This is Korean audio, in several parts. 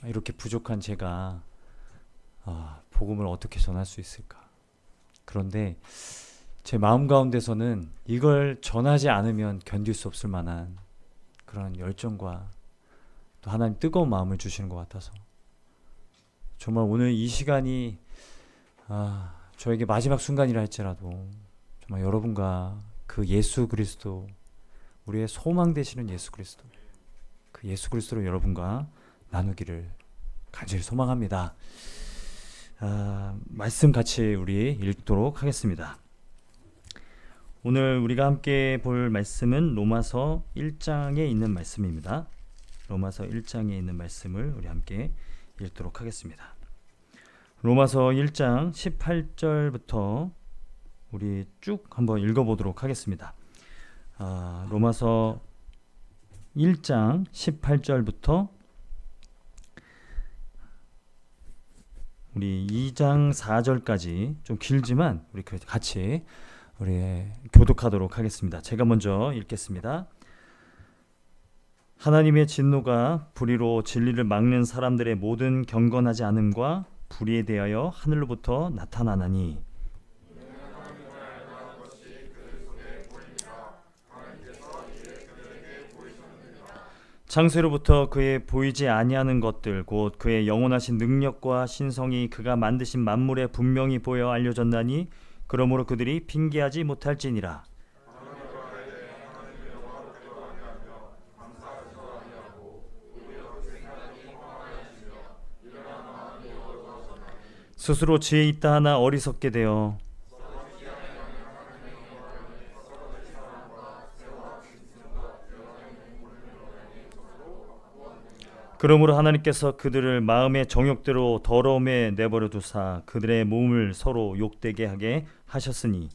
이렇게 부족한 제가 복음을 어떻게 전할 수 있을까? 그런데 제 마음 가운데서는 이걸 전하지 않으면 견딜 수 없을 만한 그런 열정과 또 하나님 뜨거운 마음을 주시는 것 같아서 정말 오늘 이 시간이 저에게 마지막 순간이라 할지라도 정말 여러분과 그 예수 그리스도, 우리의 소망 되시는 예수 그리스도, 그 예수 그리스도로 여러분과 나누기를 간절히 소망합니다. 말씀 같이 우리 읽도록 하겠습니다. 오늘 우리가 함께 볼 말씀은 로마서 1장에 있는 말씀입니다. 로마서 1장에 있는 말씀을 우리 함께 읽도록 하겠습니다. 로마서 1장 18절부터 우리 쭉 한번 읽어보도록 하겠습니다. 로마서 1장 18절부터 우리 2장 4절까지 좀 길지만 우리 같이 우리 교독하도록 하겠습니다. 제가 먼저 읽겠습니다. 하나님의 진노가 불의로 진리를 막는 사람들의 모든 경건하지 않음과 불의에 대하여 하늘로부터 나타나나니 창세로부터 그의 보이지 아니하는 것들 곧 그의 영원하신 능력과 신성이 그가 만드신 만물에 분명히 보여 알려졌나니 그러므로 그들이 핑계하지 못할지니라. 스스로 지혜 있다 하나 어리석게 되어 그러므로 하나님께서 그들을 마음의 정욕대로 더러움에 내버려 두사 그들의 몸을 서로 욕되게 하게 하셨으니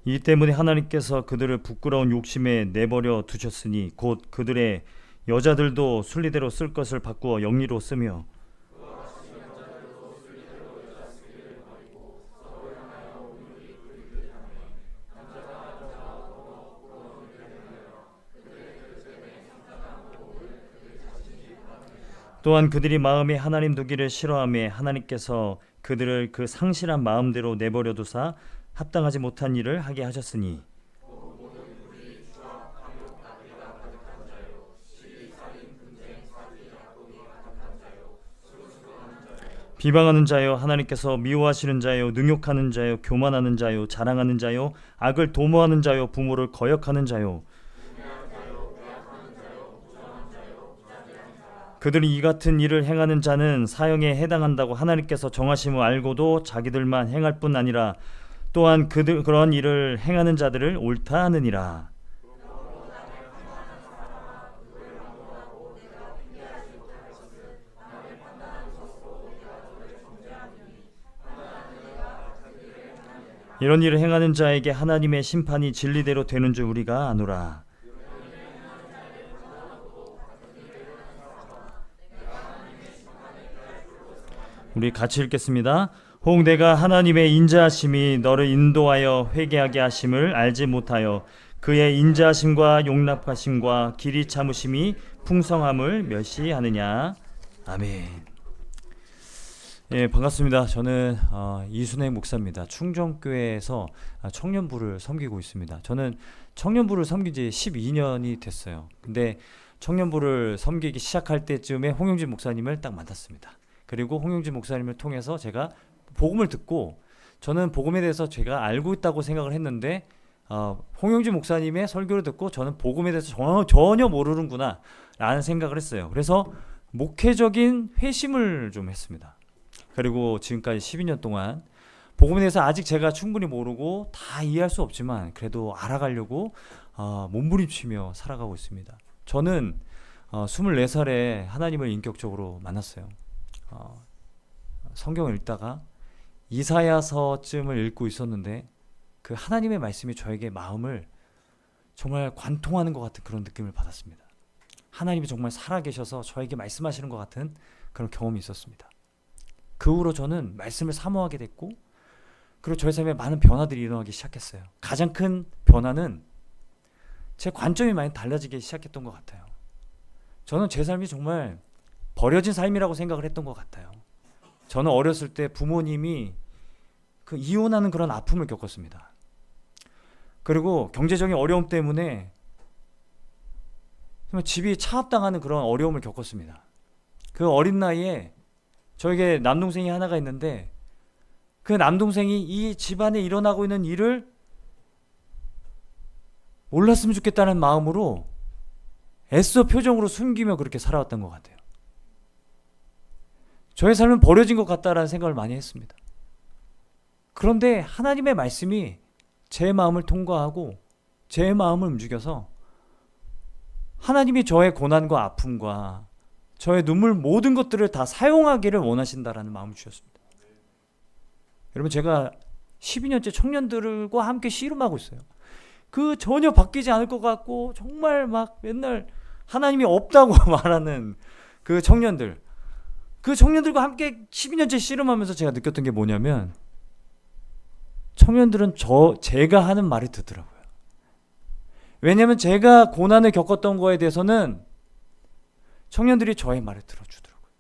이 때문에 하나님께서 그들을 부끄러운 욕심에 내버려 두셨으니 곧 그들의 여자들도 순리대로 쓸 것을 바꾸어 영리로 쓰며 또한 그들이 마음에 하나님 두기를 싫어하며 하나님께서 그들을 그 상실한 마음대로 내버려 두사 합당하지 못한 일을 하게 하셨으니 비방하는 자요 하나님께서 미워하시는 자요 능욕하는 자요 교만하는 자요 자랑하는 자요 악을 도모하는 자요 부모를 거역하는 자요 그들이 이 같은 일을 행하는 자는 사형에 해당한다고 하나님께서 정하심을 알고도 자기들만 행할 뿐 아니라 또한 그런 일을 행하는 자들을 옳다 하느니라. 이런 일을 행하는 자에게 하나님의 심판이 진리대로 되는 줄 우리가 아노라. 우리 같이 읽겠습니다. 혹 내가 하나님의 인자하심이 너를 인도하여 회개하게 하심을 알지 못하여 그의 인자하심과 용납하심과 길이 참으심이 풍성함을 멸시하느냐. 아멘. 예, 반갑습니다. 저는 이순행 목사입니다. 충정교회에서 청년부를 섬기고 있습니다. 저는 청년부를 섬긴 지 12년이 됐어요. 근데 청년부를 섬기기 시작할 때쯤에 홍영진 목사님을 딱 만났습니다. 그리고 홍영진 목사님을 통해서 제가 복음을 듣고 저는 복음에 대해서 제가 알고 있다고 생각을 했는데 홍영진 목사님의 설교를 듣고 저는 복음에 대해서 전혀 모르는구나 라는 생각을 했어요. 그래서 목회적인 회심을 좀 했습니다. 그리고 지금까지 12년 동안 복음에 대해서 아직 제가 충분히 모르고 다 이해할 수 없지만 그래도 알아가려고 몸부림치며 살아가고 있습니다. 저는 24살에 하나님을 인격적으로 만났어요. 성경을 읽다가 이사야서쯤을 읽고 있었는데 그 하나님의 말씀이 저에게 마음을 정말 관통하는 것 같은 그런 느낌을 받았습니다. 하나님이 정말 살아계셔서 저에게 말씀하시는 것 같은 그런 경험이 있었습니다. 그 후로 저는 말씀을 사모하게 됐고 그리고 저의 삶에 많은 변화들이 일어나기 시작했어요. 가장 큰 변화는 제 관점이 많이 달라지기 시작했던 것 같아요. 저는 제 삶이 정말 버려진 삶이라고 생각을 했던 것 같아요. 저는 어렸을 때 부모님이 그 이혼하는 그런 아픔을 겪었습니다. 그리고 경제적인 어려움 때문에 정말 집이 차압당하는 그런 어려움을 겪었습니다. 그 어린 나이에 저에게 남동생이 하나가 있는데 그 남동생이 이 집안에 일어나고 있는 일을 몰랐으면 좋겠다는 마음으로 애써 표정으로 숨기며 그렇게 살아왔던 것 같아요. 저의 삶은 버려진 것 같다라는 생각을 많이 했습니다. 그런데 하나님의 말씀이 제 마음을 통과하고 제 마음을 움직여서 하나님이 저의 고난과 아픔과 저의 눈물 모든 것들을 다 사용하기를 원하신다라는 마음을 주셨습니다. 여러분, 제가 12년째 청년들과 함께 씨름하고 있어요. 그 전혀 바뀌지 않을 것 같고 정말 막 맨날 하나님이 없다고 말하는 그 청년들과 함께 12년째 씨름하면서 제가 느꼈던 게 뭐냐면 청년들은 제가 하는 말을 듣더라고요. 왜냐하면 제가 고난을 겪었던 거에 대해서는 청년들이 저의 말을 들어주더라고요.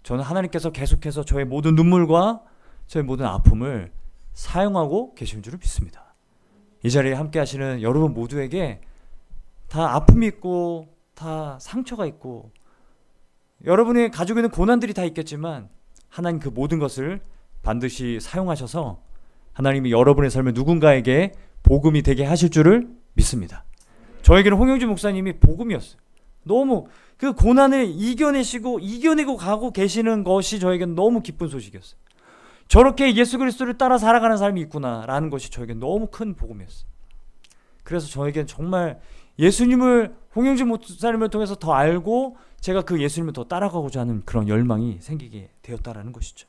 저는 하나님께서 계속해서 저의 모든 눈물과 저의 모든 아픔을 사용하고 계신 줄을 믿습니다. 이 자리에 함께 하시는 여러분 모두에게 다 아픔이 있고 다 상처가 있고 여러분이 가지고 있는 고난들이 다 있겠지만 하나님 그 모든 것을 반드시 사용하셔서 하나님이 여러분의 삶을 누군가에게 복음이 되게 하실 줄을 믿습니다. 저에게는 홍영주 목사님이 복음이었어요. 너무 그 고난을 이겨내고 가고 계시는 것이 저에게는 너무 기쁜 소식이었어요. 저렇게 예수 그리스도를 따라 살아가는 삶이 있구나라는 것이 저에게 너무 큰 복음이었어요. 그래서 저에겐 정말 예수님을 홍영주 목사님을 통해서 더 알고 제가 그 예수님을 더 따라가고자 하는 그런 열망이 생기게 되었다라는 것이죠.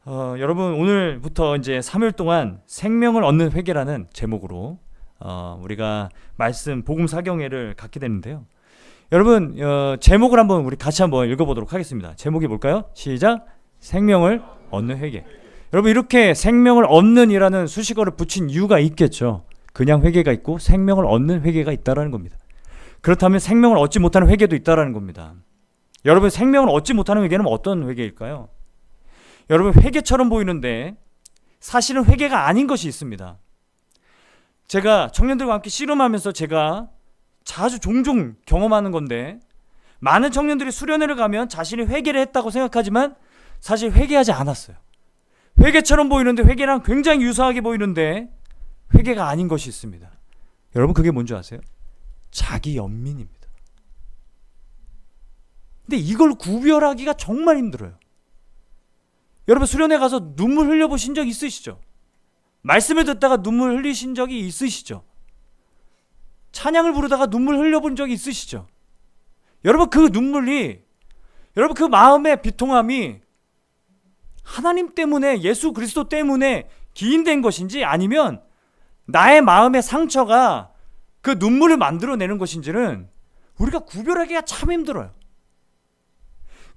여러분, 오늘부터 이제 3일 동안 생명을 얻는 회개라는 제목으로 우리가 말씀 복음 사경회를 갖게 되는데요. 여러분, 제목을 한번 우리 같이 한번 읽어보도록 하겠습니다. 제목이 뭘까요? 시작. 생명을 얻는 회개. 여러분, 이렇게 생명을 얻는이라는 수식어를 붙인 이유가 있겠죠. 그냥 회개가 있고 생명을 얻는 회개가 있다라는 겁니다. 그렇다면 생명을 얻지 못하는 회개도 있다라는 겁니다. 여러분, 생명을 얻지 못하는 회개는 어떤 회개일까요? 여러분, 회개처럼 보이는데 사실은 회개가 아닌 것이 있습니다. 제가 청년들과 함께 씨름하면서 제가 종종 경험하는 건데 많은 청년들이 수련회를 가면 자신이 회개를 했다고 생각하지만 사실 회개하지 않았어요. 회개처럼 보이는데 회개랑 굉장히 유사하게 보이는데 회개가 아닌 것이 있습니다. 여러분, 그게 뭔지 아세요? 자기 연민입니다. 근데 이걸 구별하기가 정말 힘들어요. 여러분, 수련회 가서 눈물 흘려보신 적 있으시죠? 말씀을 듣다가 눈물 흘리신 적이 있으시죠? 찬양을 부르다가 눈물 흘려본 적이 있으시죠? 여러분, 그 눈물이, 여러분, 그 마음의 비통함이 하나님 때문에, 예수 그리스도 때문에 기인된 것인지 아니면 나의 마음의 상처가 그 눈물을 만들어내는 것인지는 우리가 구별하기가 참 힘들어요.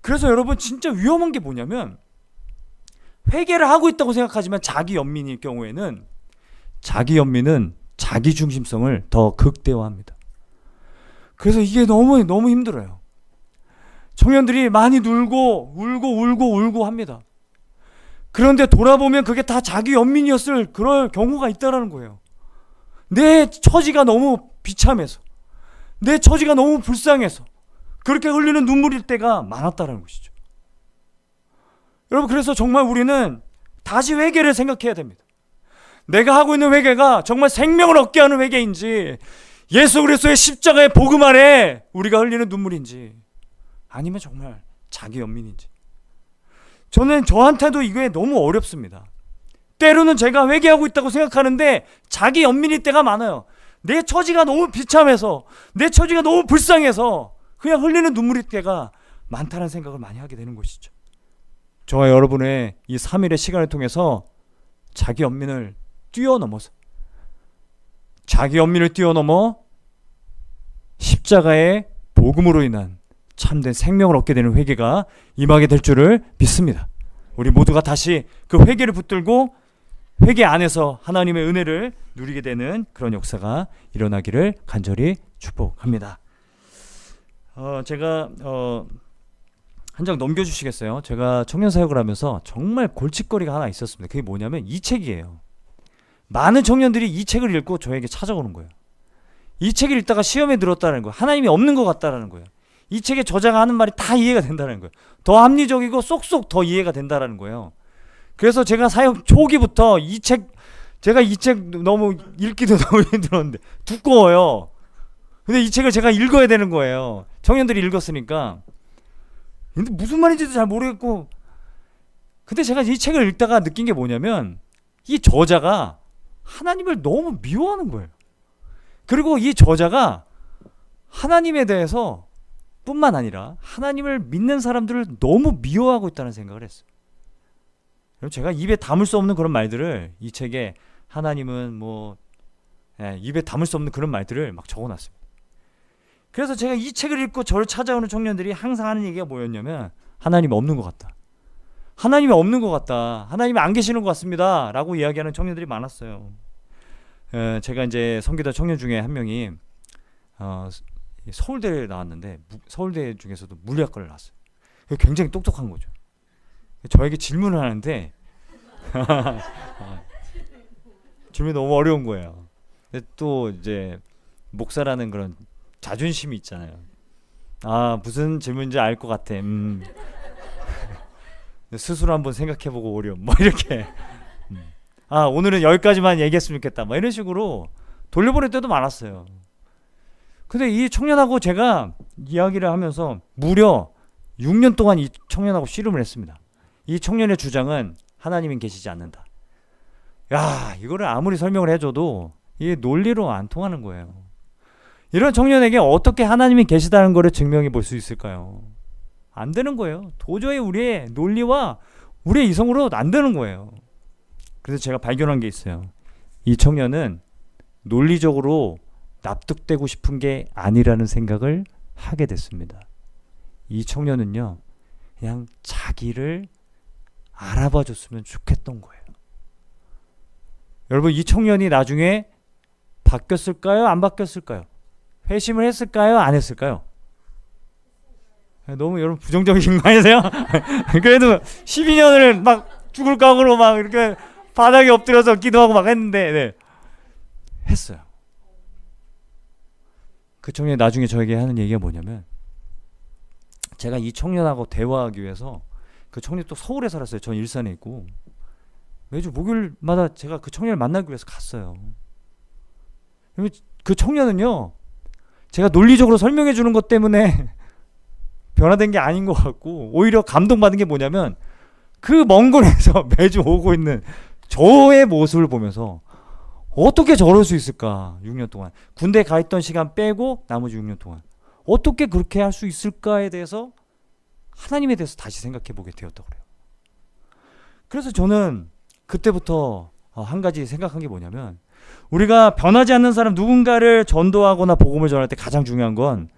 그래서 여러분, 진짜 위험한 게 뭐냐면 회개를 하고 있다고 생각하지만 자기 연민일 경우에는 자기 연민은 자기 중심성을 더 극대화합니다. 그래서 이게 너무 힘들어요. 청년들이 많이 울고 합니다. 그런데 돌아보면 그게 다 자기 연민이었을 그럴 경우가 있다라는 거예요. 내 처지가 너무 비참해서, 내 처지가 너무 불쌍해서 그렇게 흘리는 눈물일 때가 많았다는 것이죠. 여러분, 그래서 정말 우리는 다시 회개를 생각해야 됩니다. 내가 하고 있는 회개가 정말 생명을 얻게 하는 회개인지 예수 그리스도의 십자가의 복음 아래 우리가 흘리는 눈물인지 아니면 정말 자기 연민인지. 저한테도 이게 너무 어렵습니다. 때로는 제가 회개하고 있다고 생각하는데 자기 연민일 때가 많아요. 내 처지가 너무 비참해서, 내 처지가 너무 불쌍해서 그냥 흘리는 눈물일 때가 많다는 생각을 많이 하게 되는 것이죠. 저와 여러분의 이 3일의 시간을 통해서 자기 연민을 뛰어넘어 십자가의 복음으로 인한 참된 생명을 얻게 되는 회개가 임하게 될 줄을 믿습니다. 우리 모두가 다시 그 회개를 붙들고 회개 안에서 하나님의 은혜를 누리게 되는 그런 역사가 일어나기를 간절히 축복합니다. 제가 한 장 넘겨주시겠어요? 제가 청년 사역을 하면서 정말 골칫거리가 하나 있었습니다. 그게 뭐냐면 이 책이에요. 많은 청년들이 이 책을 읽고 저에게 찾아오는 거예요. 이 책을 읽다가 시험에 들었다는 거예요. 하나님이 없는 것 같다라는 거예요. 이 책의 저자가 하는 말이 다 이해가 된다는 거예요. 더 합리적이고 쏙쏙 더 이해가 된다는 거예요. 그래서 제가 사역 초기부터 제가 이 책 너무 읽기도 너무 힘들었는데 두꺼워요. 근데 이 책을 제가 읽어야 되는 거예요. 청년들이 읽었으니까. 근데 무슨 말인지도 잘 모르겠고, 근데 제가 이 책을 읽다가 느낀 게 뭐냐면 이 저자가 하나님을 너무 미워하는 거예요. 그리고 이 저자가 하나님에 대해서 뿐만 아니라 하나님을 믿는 사람들을 너무 미워하고 있다는 생각을 했어요. 그럼 제가 입에 담을 수 없는 그런 말들을 이 책에 하나님은 입에 담을 수 없는 그런 말들을 막 적어놨습니다. 그래서 제가 이 책을 읽고 저를 찾아오는 청년들이 항상 하는 얘기가 뭐였냐면 하나님이 없는 것 같다. 하나님이 없는 것 같다. 하나님이 안 계시는 것 같습니다. 라고 이야기하는 청년들이 많았어요. 제가 이제 선교다 청년 중에 한 명이 서울대를 나왔는데 서울대 중에서도 물리학과를 나왔어요. 굉장히 똑똑한 거죠. 저에게 질문을 하는데 질문이 너무 어려운 거예요. 근데 또 이제 목사라는 그런 자존심이 있잖아요. 무슨 질문인지 알 것 같아. 스스로 한번 생각해보고 오렴. 이렇게. 오늘은 여기까지만 얘기했으면 좋겠다. 이런 식으로 돌려보낼 때도 많았어요. 근데 이 청년하고 제가 이야기를 하면서 무려 6년 동안 이 청년하고 씨름을 했습니다. 이 청년의 주장은 하나님은 계시지 않는다. 이거를 아무리 설명을 해줘도 이게 논리로 안 통하는 거예요. 이런 청년에게 어떻게 하나님이 계시다는 것을 증명해 볼 수 있을까요? 안 되는 거예요. 도저히 우리의 논리와 우리의 이성으로 안 되는 거예요. 그래서 제가 발견한 게 있어요. 이 청년은 논리적으로 납득되고 싶은 게 아니라는 생각을 하게 됐습니다. 이 청년은요, 그냥 자기를 알아봐 줬으면 좋겠던 거예요. 여러분, 이 청년이 나중에 바뀌었을까요? 안 바뀌었을까요? 회심을 했을까요? 안 했을까요? 너무 여러분 부정적이신 거 아니세요? 그래도 12년을 막 죽을 각오로 막 이렇게 바닥에 엎드려서 기도하고 막 했는데 했어요. 그 청년이 나중에 저에게 하는 얘기가 뭐냐면, 제가 이 청년하고 대화하기 위해서, 그 청년이 또 서울에 살았어요. 전 일산에 있고, 매주 목요일마다 제가 그 청년을 만나기 위해서 갔어요. 그 청년은요, 제가 논리적으로 설명해 주는 것 때문에 변화된 게 아닌 것 같고, 오히려 감동받은 게 뭐냐면 그 먼 곳에서 매주 오고 있는 저의 모습을 보면서 어떻게 저럴 수 있을까. 6년 동안 군대 가 있던 시간 빼고 나머지 6년 동안 어떻게 그렇게 할 수 있을까에 대해서, 하나님에 대해서 다시 생각해 보게 되었다고 그래요. 그래서 저는 그때부터 한 가지 생각한 게 뭐냐면, 우리가 변하지 않는 사람 누군가를 전도하거나 복음을 전할 때 가장 중요한 건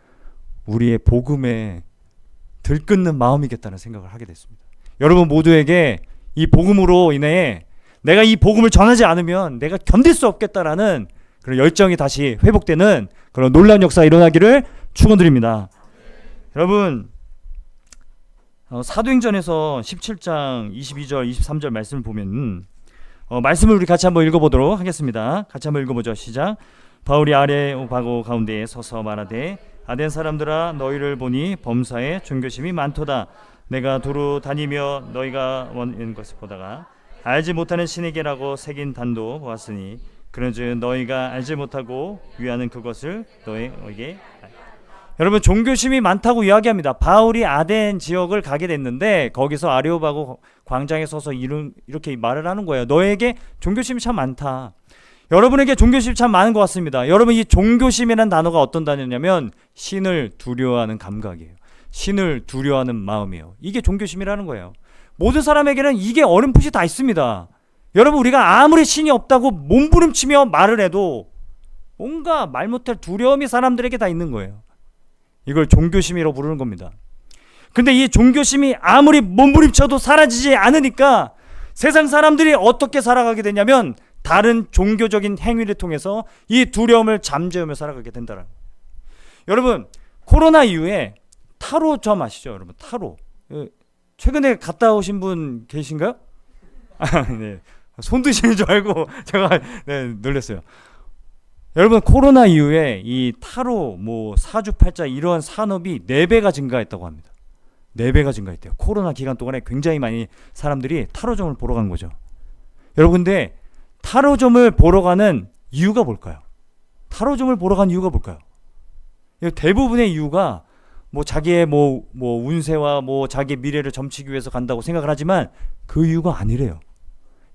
우리의 복음에 들끓는 마음이겠다는 생각을 하게 됐습니다. 여러분 모두에게 이 복음으로 인해 내가 이 복음을 전하지 않으면 내가 견딜 수 없겠다라는 그런 열정이 다시 회복되는 그런 놀라운 역사가 일어나기를 축원드립니다. 여러분, 사도행전에서 17장 22절 23절 말씀을 보면, 말씀을 우리 같이 한번 읽어보도록 하겠습니다. 같이 한번 읽어보죠. 시작. 바울이 아레오바고 가운데에 서서 말하되, 아덴 사람들아, 너희를 보니 범사에 존교심이 많도다. 내가 두루 다니며 너희가 원하는 것을 보다가 알지 못하는 신에게라고 새긴 단도 보았으니, 그런즉 너희가 알지 못하고 위하는 그것을 너희에게. 여러분, 종교심이 많다고 이야기합니다. 바울이 아덴 지역을 가게 됐는데 거기서 아레오바고 광장에 서서 이렇게 말을 하는 거예요. 너에게 종교심이 참 많다. 여러분에게 종교심이 참 많은 것 같습니다. 여러분, 이 종교심이라는 단어가 어떤 단어냐면 신을 두려워하는 감각이에요. 신을 두려워하는 마음이에요. 이게 종교심이라는 거예요. 모든 사람에게는 이게 어렴풋이 다 있습니다. 여러분, 우리가 아무리 신이 없다고 몸부림치며 말을 해도 뭔가 말 못할 두려움이 사람들에게 다 있는 거예요. 이걸 종교심이라고 부르는 겁니다. 근데 이 종교심이 아무리 몸부림쳐도 사라지지 않으니까 세상 사람들이 어떻게 살아가게 되냐면 다른 종교적인 행위를 통해서 이 두려움을 잠재우며 살아가게 된다는 거예요. 여러분, 코로나 이후에 타로점 아시죠? 여러분, 타로. 최근에 갔다 오신 분 계신가요? 네. 손 드시는 줄 알고 제가 놀랐어요. 여러분, 코로나 이후에 이 타로, 사주팔자 이러한 산업이 4배가 증가했다고 합니다. 4배가 증가했대요. 코로나 기간 동안에 굉장히 많이 사람들이 타로점을 보러 간 거죠. 여러분, 근데 타로점을 보러 가는 이유가 뭘까요? 타로점을 보러 간 이유가 뭘까요? 대부분의 이유가 자기의 운세와 자기의 미래를 점치기 위해서 간다고 생각을 하지만 그 이유가 아니래요.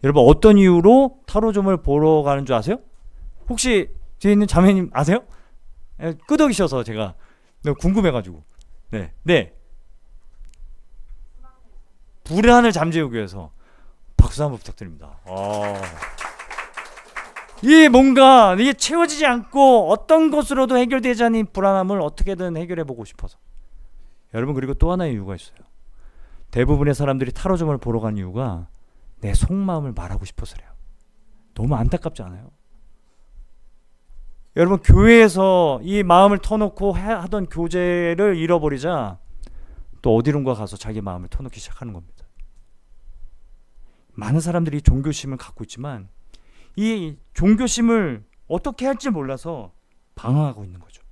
여러분, 어떤 이유로 타로점을 보러 가는 줄 아세요? 혹시 뒤에 있는 자매님 아세요? 끄덕이셔서 제가 궁금해가지고. 네. 불안을 잠재우기 위해서 박수 한번 부탁드립니다. 이게 채워지지 않고 어떤 것으로도 해결되지 않은 불안함을 어떻게든 해결해보고 싶어서. 여러분, 그리고 또 하나의 이유가 있어요. 대부분의 사람들이 타로점을 보러 간 이유가 내 속마음을 말하고 싶어서래요. 너무 안타깝지 않아요? 여러분, 교회에서 이 마음을 터놓고 하던 교제를 잃어버리자 또 어디론가 가서 자기 마음을 터놓기 시작하는 겁니다. 많은 사람들이 종교심을 갖고 있지만 이 종교심을 어떻게 할지 몰라서 방황하고 있는 거죠.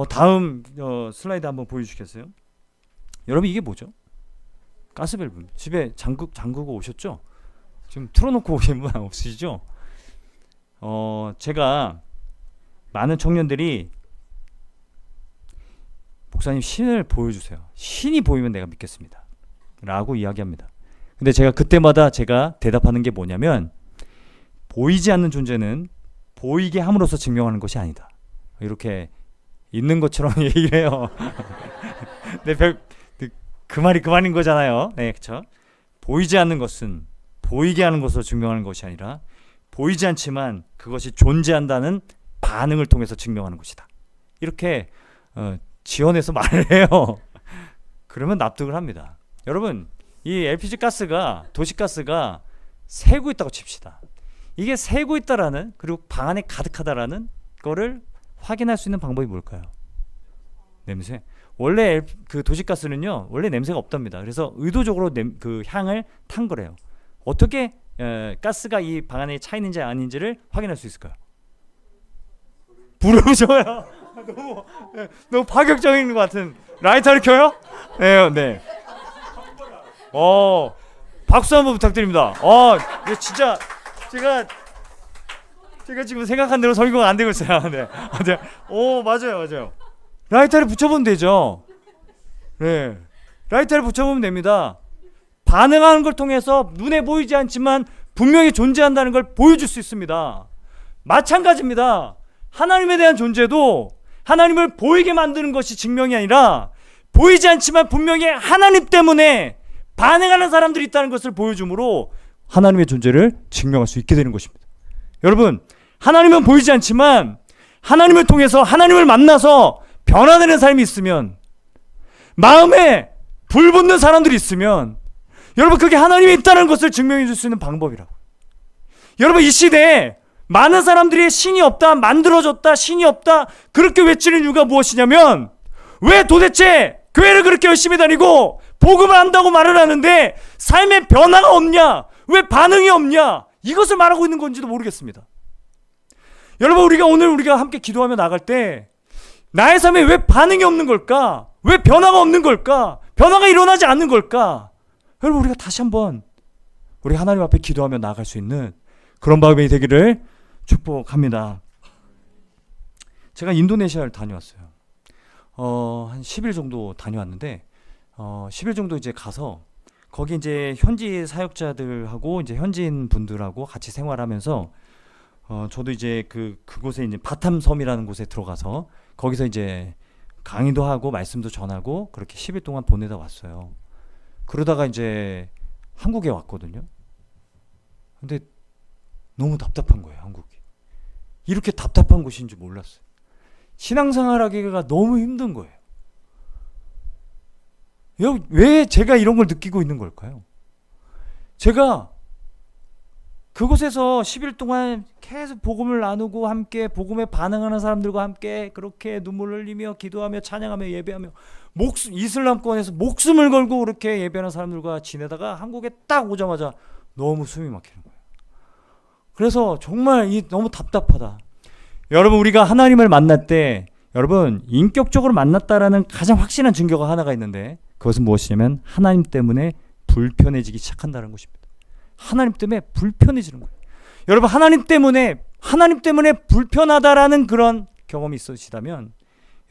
다음 슬라이드 한번 보여주시겠어요? 여러분, 이게 뭐죠? 가스밸브. 집에 잠그고 오셨죠? 지금 틀어놓고 오신 분 없으시죠? 제가 많은 청년들이 목사님, 신을 보여주세요. 신이 보이면 내가 믿겠습니다. 라고 이야기합니다. 근데 제가 그때마다 제가 대답하는 게 뭐냐면, 보이지 않는 존재는 보이게 함으로써 증명하는 것이 아니다. 이렇게 있는 것처럼 얘기를 해요. 그 말이 그 말인 거잖아요. 네, 그렇죠? 보이지 않는 것은 보이게 하는 것으로 증명하는 것이 아니라 보이지 않지만 그것이 존재한다는 반응을 통해서 증명하는 것이다. 이렇게 지어내서 말을 해요. 그러면 납득을 합니다. 여러분, 이 LPG 가스가, 도시가스가 새고 있다고 칩시다. 이게 새고 있다라는, 그리고 방 안에 가득하다라는 거를 확인할 수 있는 방법이 뭘까요? 냄새. 원래 그 도시가스는요, 원래 냄새가 없답니다. 그래서 의도적으로 그 향을 탄 거래요. 어떻게 가스가 이 방 안에 차 있는지 아닌지를 확인할 수 있을까요? 불을 켜요. 너무 파격적인 것 같은. 라이터를 켜요? 네. 박수 한번 부탁드립니다. 이거 진짜 제가 지금 생각한 대로 설교가 안 되고 있어요. 네. 맞아요. 라이터를 붙여보면 되죠. 네. 라이터를 붙여보면 됩니다. 반응하는 걸 통해서 눈에 보이지 않지만 분명히 존재한다는 걸 보여줄 수 있습니다. 마찬가지입니다. 하나님에 대한 존재도 하나님을 보이게 만드는 것이 증명이 아니라 보이지 않지만 분명히 하나님 때문에 반응하는 사람들이 있다는 것을 보여주므로 하나님의 존재를 증명할 수 있게 되는 것입니다. 여러분, 하나님은 보이지 않지만 하나님을 통해서 하나님을 만나서 변화되는 삶이 있으면, 마음에 불 붙는 사람들이 있으면, 여러분, 그게 하나님이 있다는 것을 증명해 줄 수 있는 방법이라고. 여러분, 이 시대에 많은 사람들이 신이 없다, 만들어졌다, 신이 없다 그렇게 외치는 이유가 무엇이냐면, 왜 도대체 교회를 그렇게 열심히 다니고 복음을 한다고 말을 하는데 삶의 변화가 없냐, 왜 반응이 없냐, 이것을 말하고 있는 건지도 모르겠습니다. 여러분, 우리가 함께 기도하며 나갈 때 나의 삶에 왜 반응이 없는 걸까? 왜 변화가 없는 걸까? 변화가 일어나지 않는 걸까? 여러분, 우리가 다시 한번 우리 하나님 앞에 기도하며 나아갈 수 있는 그런 마음이 되기를 축복합니다. 제가 인도네시아를 다녀왔어요. 한 10일 정도 다녀왔는데 10일 정도 이제 가서 거기 이제 현지 사역자들하고 이제 현지인 분들하고 같이 생활하면서 저도 이제 그곳에 이제 바탐섬이라는 곳에 들어가서 거기서 이제 강의도 하고 말씀도 전하고 그렇게 10일 동안 보내다 왔어요. 그러다가 이제 한국에 왔거든요. 근데 너무 답답한 거예요, 한국이. 이렇게 답답한 곳인 줄 몰랐어요. 신앙생활하기가 너무 힘든 거예요. 왜 제가 이런 걸 느끼고 있는 걸까요? 제가 그곳에서 10일 동안 계속 복음을 나누고 함께 복음에 반응하는 사람들과 함께 그렇게 눈물을 흘리며 기도하며 찬양하며 예배하며 이슬람권에서 목숨을 걸고 그렇게 예배하는 사람들과 지내다가 한국에 딱 오자마자 너무 숨이 막히는 거예요. 그래서 정말 너무 답답하다. 여러분, 우리가 하나님을 만날 때 여러분 인격적으로 만났다라는 가장 확실한 증거가 하나가 있는데, 그것은 무엇이냐면 하나님 때문에 불편해지기 시작한다는 것입니다. 하나님 때문에 불편해지는 거예요. 여러분, 하나님 때문에 불편하다라는 그런 경험이 있으시다면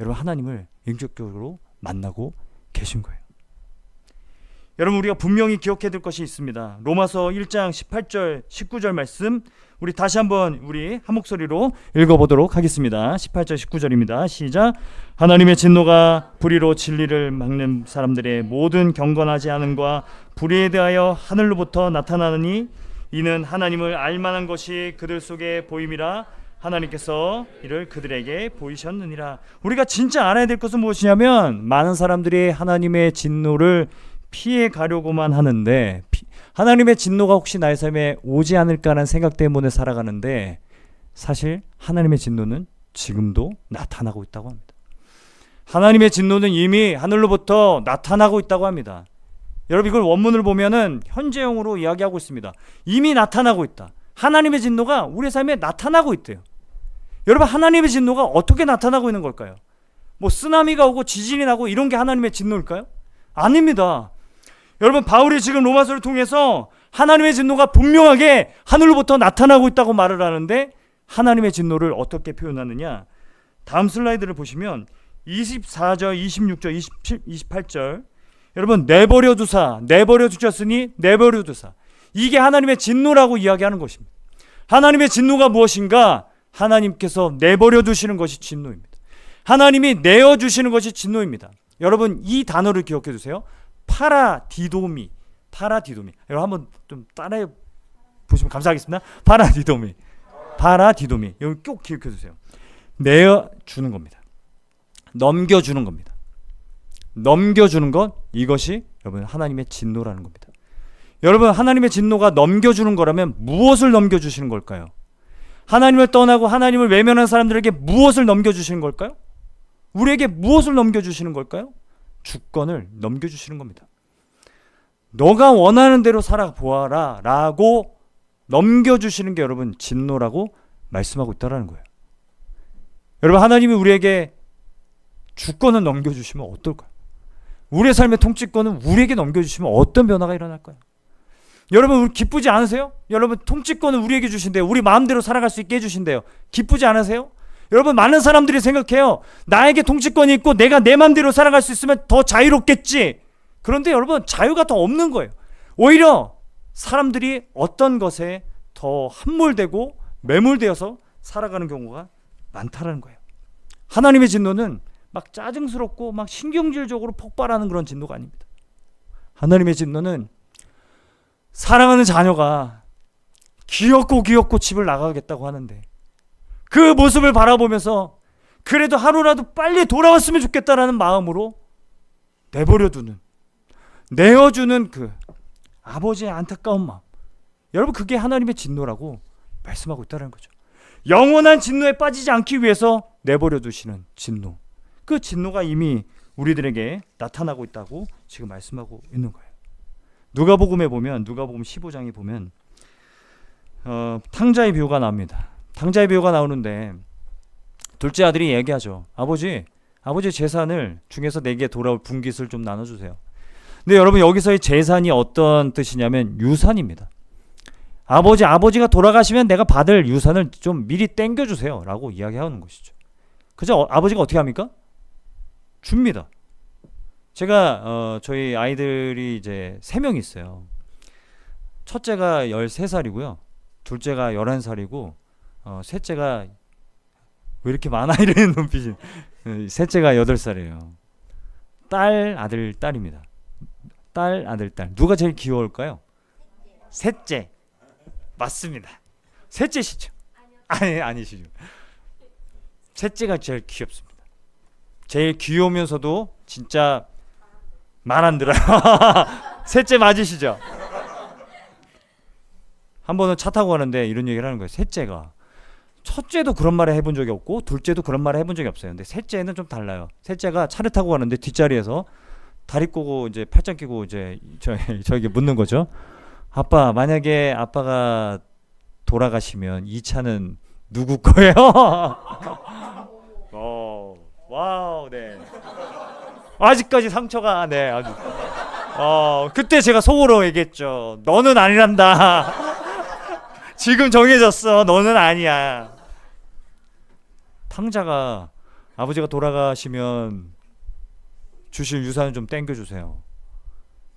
여러분 하나님을 인격적으로 만나고 계신 거예요. 여러분, 우리가 분명히 기억해야 될 것이 있습니다. 로마서 1장 18절 19절 말씀, 우리 다시 한번 우리 한 목소리로 읽어보도록 하겠습니다. 18절 19절입니다. 시작. 하나님의 진노가 불의로 진리를 막는 사람들의 모든 경건하지 않음과 불의에 대하여 하늘로부터 나타나느니 이는 하나님을 알만한 것이 그들 속에 보임이라 하나님께서 이를 그들에게 보이셨느니라. 우리가 진짜 알아야 될 것은 무엇이냐면, 많은 사람들이 하나님의 진노를 피해 가려고만 하는데 하나님의 진노가 혹시 나의 삶에 오지 않을까라는 생각 때문에 살아가는데, 사실 하나님의 진노는 지금도 나타나고 있다고 합니다. 하나님의 진노는 이미 하늘로부터 나타나고 있다고 합니다. 여러분, 이걸 원문을 보면은 현재형으로 이야기하고 있습니다. 이미 나타나고 있다. 하나님의 진노가 우리 삶에 나타나고 있대요. 여러분, 하나님의 진노가 어떻게 나타나고 있는 걸까요? 뭐 쓰나미가 오고 지진이 나고 이런 게 하나님의 진노일까요? 아닙니다. 여러분, 바울이 지금 로마서를 통해서 하나님의 진노가 분명하게 하늘로부터 나타나고 있다고 말을 하는데, 하나님의 진노를 어떻게 표현하느냐, 다음 슬라이드를 보시면 24절, 26절, 27, 28절, 여러분, 내버려 두셨으니 내버려 두사, 이게 하나님의 진노라고 이야기하는 것입니다. 하나님의 진노가 무엇인가? 하나님께서 내버려 두시는 것이 진노입니다. 하나님이 내어주시는 것이 진노입니다. 여러분, 이 단어를 기억해 두세요. 파라디도미. 여러분 한번 좀 따라해 보시면 감사하겠습니다. 파라디도미. 여기 꼭 기억해 두세요. 내어주는 겁니다. 넘겨주는 겁니다. 넘겨주는 것, 이것이 여러분 하나님의 진노라는 겁니다. 여러분, 하나님의 진노가 넘겨주는 거라면 무엇을 넘겨주시는 걸까요? 하나님을 떠나고 하나님을 외면한 사람들에게 무엇을 넘겨주시는 걸까요? 우리에게 무엇을 넘겨주시는 걸까요? 주권을 넘겨주시는 겁니다. 너가 원하는 대로 살아보아라 라고 넘겨주시는 게 여러분 진노라고 말씀하고 있다는 거예요. 여러분, 하나님이 우리에게 주권을 넘겨주시면 어떨까요? 우리의 삶의 통치권은 우리에게 넘겨주시면 어떤 변화가 일어날까요? 여러분, 기쁘지 않으세요? 여러분, 통치권을 우리에게 주신대요. 우리 마음대로 살아갈 수 있게 해주신대요. 기쁘지 않으세요? 여러분, 많은 사람들이 생각해요. 나에게 통치권이 있고 내가 내 마음대로 살아갈 수 있으면 더 자유롭겠지. 그런데 여러분, 자유가 더 없는 거예요. 오히려 사람들이 어떤 것에 더 함몰되고 매몰되어서 살아가는 경우가 많다는 거예요. 하나님의 진노는 막 짜증스럽고 막 신경질적으로 폭발하는 그런 진노가 아닙니다. 하나님의 진노는 사랑하는 자녀가 귀엽고 집을 나가겠다고 하는데 그 모습을 바라보면서 그래도 하루라도 빨리 돌아왔으면 좋겠다라는 마음으로 내어주는 그 아버지의 안타까운 마음, 여러분, 그게 하나님의 진노라고 말씀하고 있다는 거죠. 영원한 진노에 빠지지 않기 위해서 내버려 두시는 진노, 그 진노가 이미 우리들에게 나타나고 있다고 지금 말씀하고 있는 거예요. 누가복음에 보면, 누가복음 15장에 보면 탕자의 비유가 나옵니다. 탕자의 비유가 나오는데 둘째 아들이 얘기하죠. 아버지 재산을 중에서 내게 돌아올 분깃을 좀 나눠주세요. 근데 여러분, 여기서의 재산이 어떤 뜻이냐면 유산입니다. 아버지가 돌아가시면 내가 받을 유산을 좀 미리 땡겨주세요 라고 이야기하는 것이죠. 그죠? 아버지가 어떻게 합니까? 줍니다. 제가 저희 아이들이 이제 3명이 있어요. 첫째가 13살이고요. 둘째가 11살이고 셋째가 왜 이렇게 많아 이러는 눈빛이. 셋째가 8살이에요. 딸, 아들, 딸입니다. 딸, 아들, 딸. 누가 제일 귀여울까요? 셋째. 맞습니다. 셋째시죠? 아니시죠. 셋째가 제일 귀엽습니다. 제일 귀여우면서도 진짜 말 안 들어요. 셋째 맞으시죠? 한 번은 차 타고 가는데 이런 얘기를 하는 거예요. 셋째가. 첫째도 그런 말을 해본 적이 없고 둘째도 그런 말을 해본 적이 없어요. 근데 셋째는 좀 달라요. 셋째가 차를 타고 가는데 뒷자리에서 다리 꼬고 이제 팔짱 끼고 이제 저에게 묻는 거죠. 아빠, 만약에 아빠가 돌아가시면 이 차는 누구 거예요? 와우, 네. 아직까지 상처가, 네, 아주. 그때 제가 속으로 얘기했죠. 너는 아니란다. 지금 정해졌어. 너는 아니야. 탕자가 아버지가 돌아가시면 주실 유산을 좀 땡겨주세요.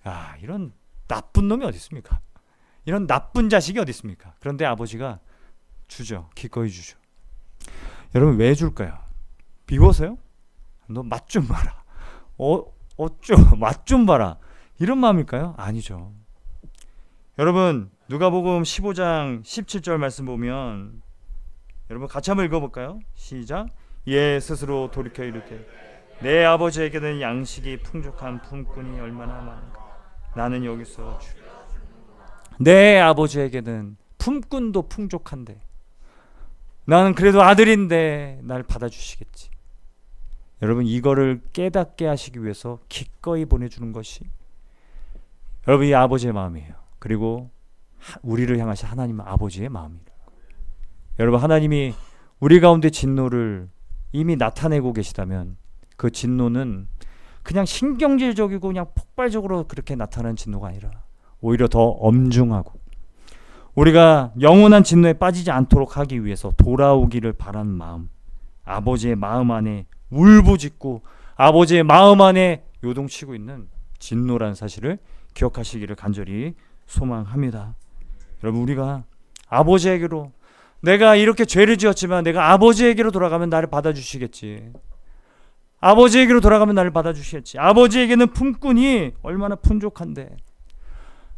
야, 이런 나쁜 놈이 어디 있습니까? 이런 나쁜 자식이 어디 있습니까? 그런데 아버지가 주죠. 기꺼이 주죠. 여러분 왜 줄까요? 비워서요? 너 맛 좀 봐라. 맛 좀 봐라. 이런 마음일까요? 아니죠. 여러분 누가복음 15장 17절 말씀 보면 여러분 같이 한번 읽어볼까요? 시작. 예 스스로 돌이켜 이르되 내 아버지에게는 양식이 풍족한 품꾼이 얼마나 많은가. 나는 여기서 내 아버지에게는 품꾼도 풍족한데 나는 그래도 아들인데 날 받아주시겠지. 여러분 이거를 깨닫게 하시기 위해서 기꺼이 보내주는 것이 여러분 이 아버지의 마음이에요. 그리고 우리를 향하신 하나님 아버지의 마음이에요. 여러분 하나님이 우리 가운데 진노를 이미 나타내고 계시다면 그 진노는 그냥 신경질적이고 그냥 폭발적으로 그렇게 나타나는 진노가 아니라 오히려 더 엄중하고 우리가 영원한 진노에 빠지지 않도록 하기 위해서 돌아오기를 바라는 마음, 아버지의 마음 안에 울부짖고 아버지의 마음 안에 요동치고 있는 진노라는 사실을 기억하시기를 간절히 소망합니다. 여러분 우리가 아버지에게로 내가 이렇게 죄를 지었지만 내가 아버지에게로 돌아가면 나를 받아주시겠지. 아버지에게로 돌아가면 나를 받아주시겠지. 아버지에게는 품꾼이 얼마나 풍족한데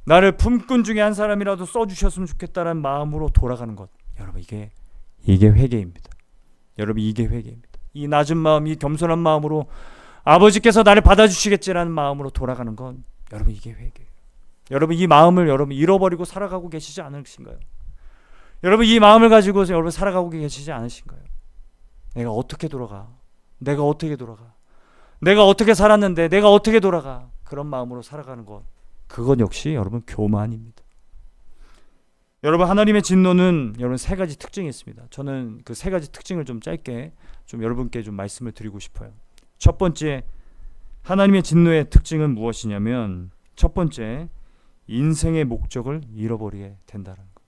나를 품꾼 중에 한 사람이라도 써주셨으면 좋겠다는 마음으로 돌아가는 것. 여러분 이게 회개입니다. 여러분 이게 회개입니다. 이 낮은 마음, 이 겸손한 마음으로 아버지께서 나를 받아주시겠지라는 마음으로 돌아가는 건 여러분 이게 회개예요. 여러분 이 마음을 여러분 잃어버리고 살아가고 계시지 않으신가요? 여러분 이 마음을 가지고 여러분 살아가고 계시지 않으신가요? 내가 어떻게 돌아가? 내가 어떻게 돌아가? 내가 어떻게 살았는데 내가 어떻게 돌아가? 그런 마음으로 살아가는 것. 그건 역시 여러분 교만입니다. 여러분 하나님의 진노는 여러분 세 가지 특징이 있습니다. 저는 그 세 가지 특징을 좀 짧게 좀 여러분께 좀 말씀을 드리고 싶어요. 첫 번째 하나님의 진노의 특징은 무엇이냐면 첫 번째 인생의 목적을 잃어버리게 된다는 것.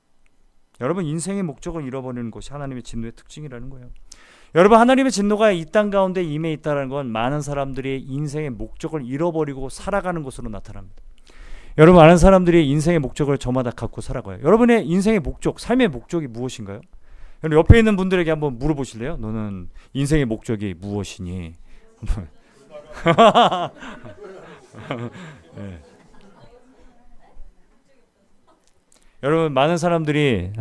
여러분 인생의 목적을 잃어버리는 것이 하나님의 진노의 특징이라는 거예요. 여러분 하나님의 진노가 이 땅 가운데 임해 있다는 건 많은 사람들이 인생의 목적을 잃어버리고 살아가는 것으로 나타납니다. 여러분 많은 사람들이 인생의 목적을 저마다 갖고 살아가요. 여러분의 인생의 목적, 삶의 목적이 무엇인가요? 여러분 옆에 있는 분들에게 한번 물어보실래요? 너는 인생의 목적이 무엇이니? 네. 여러분 많은 사람들이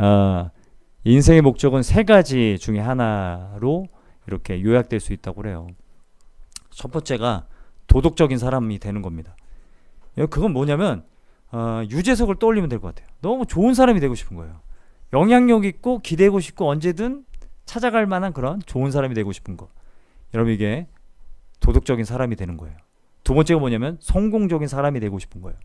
인생의 목적은 세 가지 중에 하나로 이렇게 요약될 수 있다고 그래요. 첫 번째가 도덕적인 사람이 되는 겁니다. 그건 뭐냐면 유재석을 떠올리면 될 것 같아요. 너무 좋은 사람이 되고 싶은 거예요. 영향력 있고 기대고 싶고 언제든 찾아갈 만한 그런 좋은 사람이 되고 싶은 거. 여러분 이게 도덕적인 사람이 되는 거예요. 두 번째가 뭐냐면 성공적인 사람이 되고 싶은 거예요.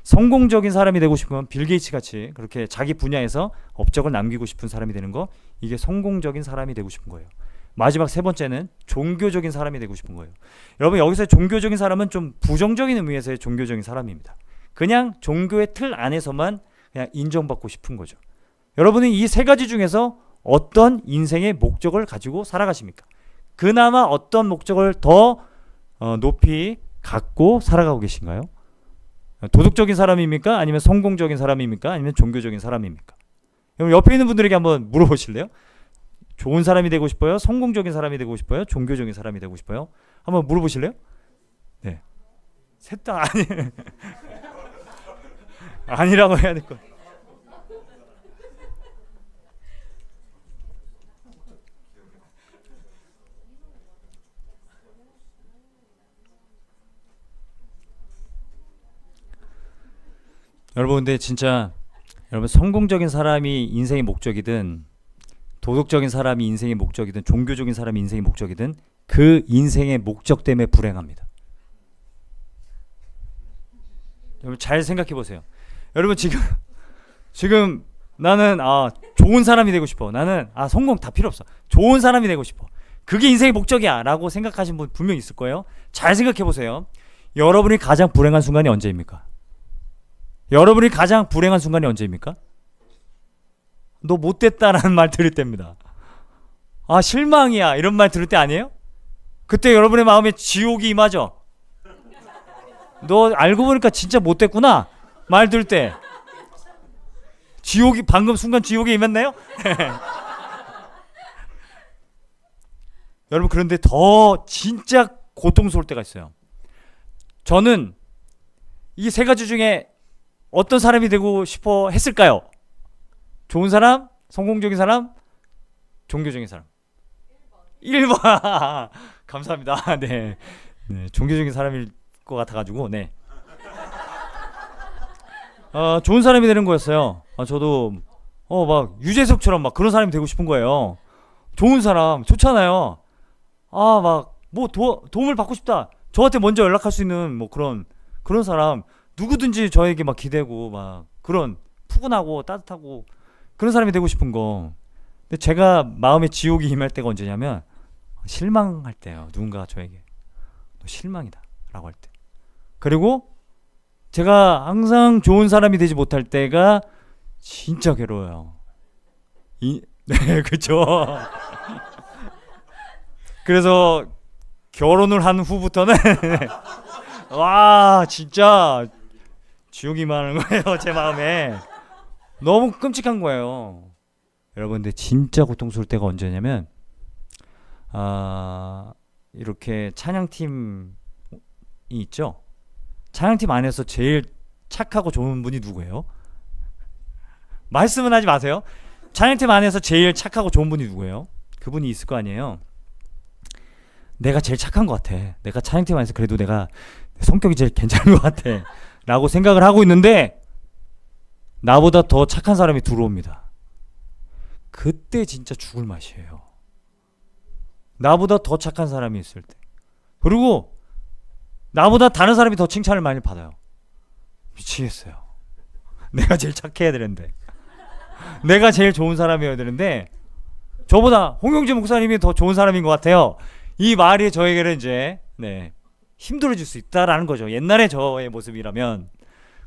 성공적인 사람이 되고 싶으면 빌 게이츠 같이 그렇게 자기 분야에서 업적을 남기고 싶은 사람이 되는 거, 이게 성공적인 사람이 되고 싶은 거예요. 마지막 세 번째는 종교적인 사람이 되고 싶은 거예요. 여러분 여기서 종교적인 사람은 좀 부정적인 의미에서의 종교적인 사람입니다. 그냥 종교의 틀 안에서만 그냥 인정받고 싶은 거죠. 여러분은 이 세 가지 중에서 어떤 인생의 목적을 가지고 살아가십니까? 그나마 어떤 목적을 더 높이 갖고 살아가고 계신가요? 도덕적인 사람입니까? 아니면 성공적인 사람입니까? 아니면 종교적인 사람입니까? 여러분 옆에 있는 분들에게 한번 물어보실래요? 좋은 사람이 되고 싶어요? 성공적인 사람이 되고 싶어요? 종교적인 사람이 되고 싶어요? 한번 물어보실래요? 네. 셋 다 아니 아니라고 해야 될 것. 여러분 근데 진짜 여러분, 성공적인 사람이 인생의 목적이든 도덕적인 사람이 인생의 목적이든 종교적인 사람이 인생의 목적이든 그 인생의 목적 때문에 불행합니다. 여러분 잘 생각해 보세요. 여러분 지금 나는 좋은 사람이 되고 싶어. 나는 성공 다 필요 없어. 좋은 사람이 되고 싶어. 그게 인생의 목적이야 라고 생각하신 분 분명히 있을 거예요. 잘 생각해 보세요. 여러분이 가장 불행한 순간이 언제입니까? 여러분이 가장 불행한 순간이 언제입니까? 너 못됐다라는 말 들을 때입니다. 실망이야 이런 말 들을 때 아니에요? 그때 여러분의 마음에 지옥이 임하죠. 너 알고 보니까 진짜 못됐구나 말 들을 때 지옥이 방금 순간 지옥에 임했나요? 여러분, 그런데 더 진짜 고통스러울 때가 있어요. 저는 이 세 가지 중에 어떤 사람이 되고 싶어 했을까요? 좋은 사람, 성공적인 사람, 종교적인 사람. 1번. 감사합니다. 네. 종교적인 사람일 것 같아가지고, 네. 좋은 사람이 되는 거였어요. 저도 막 유재석처럼 막 그런 사람이 되고 싶은 거예요. 좋은 사람 좋잖아요. 막 뭐 도움을 받고 싶다. 저한테 먼저 연락할 수 있는 뭐 그런 사람, 누구든지 저에게 막 기대고 막 그런 푸근하고 따뜻하고 그런 사람이 되고 싶은 거. 근데 제가 마음에 지옥이 임할 때가 언제냐면 실망할 때예요. 누군가가 저에게 너 실망이다 라고 할 때. 그리고 제가 항상 좋은 사람이 되지 못할 때가 진짜 괴로워요. 네, 그렇죠. 그래서 결혼을 한 후부터는 와 진짜 지옥이 많은 거예요. 제 마음에 너무 끔찍한 거예요. 여러분, 근데 진짜 고통스러울 때가 언제냐면 이렇게 찬양팀이 있죠. 찬양팀 안에서 제일 착하고 좋은 분이 누구예요? 말씀은 하지 마세요. 찬양팀 안에서 제일 착하고 좋은 분이 누구예요? 그분이 있을 거 아니에요. 내가 제일 착한 것 같아. 내가 찬양팀 안에서 그래도 내가 성격이 제일 괜찮은 것 같아 라고 생각을 하고 있는데 나보다 더 착한 사람이 들어옵니다. 그때 진짜 죽을 맛이에요. 나보다 더 착한 사람이 있을 때. 그리고 나보다 다른 사람이 더 칭찬을 많이 받아요. 미치겠어요. 내가 제일 착해야 되는데, 내가 제일 좋은 사람이어야 되는데 저보다 홍영재 목사님이 더 좋은 사람인 것 같아요. 이 말이 저에게는 이제 힘들어질 수 있다라는 거죠. 옛날에 저의 모습이라면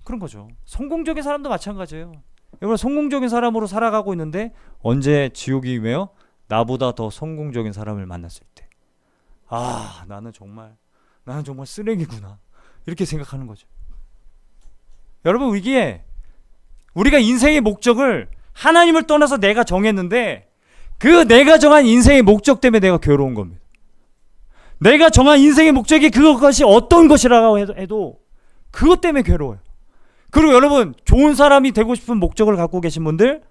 그런 거죠. 성공적인 사람도 마찬가지예요. 여러분, 성공적인 사람으로 살아가고 있는데 언제 지옥이 임해요? 나보다 더 성공적인 사람을 만났을 때. 나는 정말 쓰레기구나 이렇게 생각하는 거죠. 여러분, 이게 우리가 인생의 목적을 하나님을 떠나서 내가 정했는데 그 내가 정한 인생의 목적 때문에 내가 괴로운 겁니다. 내가 정한 인생의 목적이 그것이 어떤 것이라고 해도 그것 때문에 괴로워요. 그리고 여러분, 좋은 사람이 되고 싶은 목적을 갖고 계신 분들,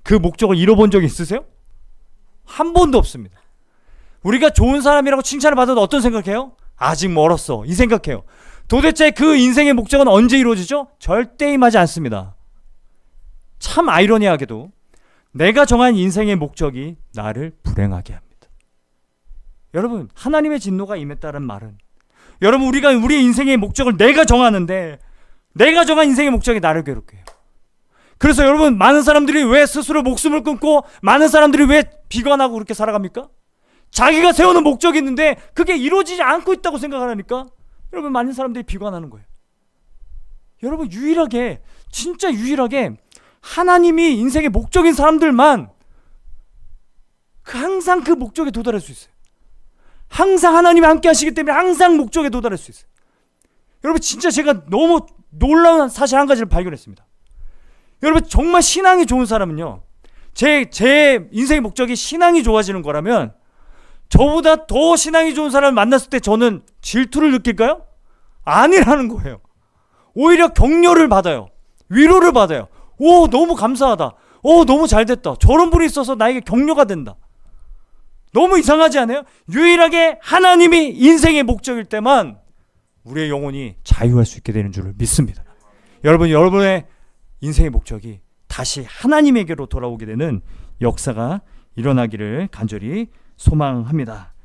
그 목적을 잃어본 적 있으세요? 한 번도 없습니다. 우리가 좋은 사람이라고 칭찬을 받아도 어떤 생각해요? 아직 멀었어 이 생각해요. 도대체 그 인생의 목적은 언제 이루어지죠? 절대 임하지 않습니다. 참 아이러니하게도 내가 정한 인생의 목적이 나를 불행하게 합니다. 여러분, 하나님의 진노가 임했다는 말은, 여러분, 우리가 우리의 인생의 목적을 내가 정하는데 내가 정한 인생의 목적이 나를 괴롭게 해요. 그래서 여러분, 많은 사람들이 왜 스스로 목숨을 끊고, 많은 사람들이 왜 비관하고 그렇게 살아갑니까? 자기가 세우는 목적이 있는데 그게 이루어지지 않고 있다고 생각하니까 여러분, 많은 사람들이 비관하는 거예요. 여러분, 진짜 유일하게 하나님이 인생의 목적인 사람들만 항상 그 목적에 도달할 수 있어요. 항상 하나님이 함께 하시기 때문에 항상 목적에 도달할 수 있어요. 여러분, 진짜 제가 너무 놀라운 사실 한 가지를 발견했습니다. 여러분, 정말 신앙이 좋은 사람은요, 제 인생의 목적이 신앙이 좋아지는 거라면 저보다 더 신앙이 좋은 사람을 만났을 때 저는 질투를 느낄까요? 아니라는 거예요. 오히려 격려를 받아요. 위로를 받아요. 오, 너무 감사하다. 너무 잘됐다. 저런 분이 있어서 나에게 격려가 된다. 너무 이상하지 않아요? 유일하게 하나님이 인생의 목적일 때만 우리의 영혼이 자유할 수 있게 되는 줄을 믿습니다. 여러분, 여러분의 인생의 목적이 다시 하나님에게로 돌아오게 되는 역사가 일어나기를 간절히 소망합니다.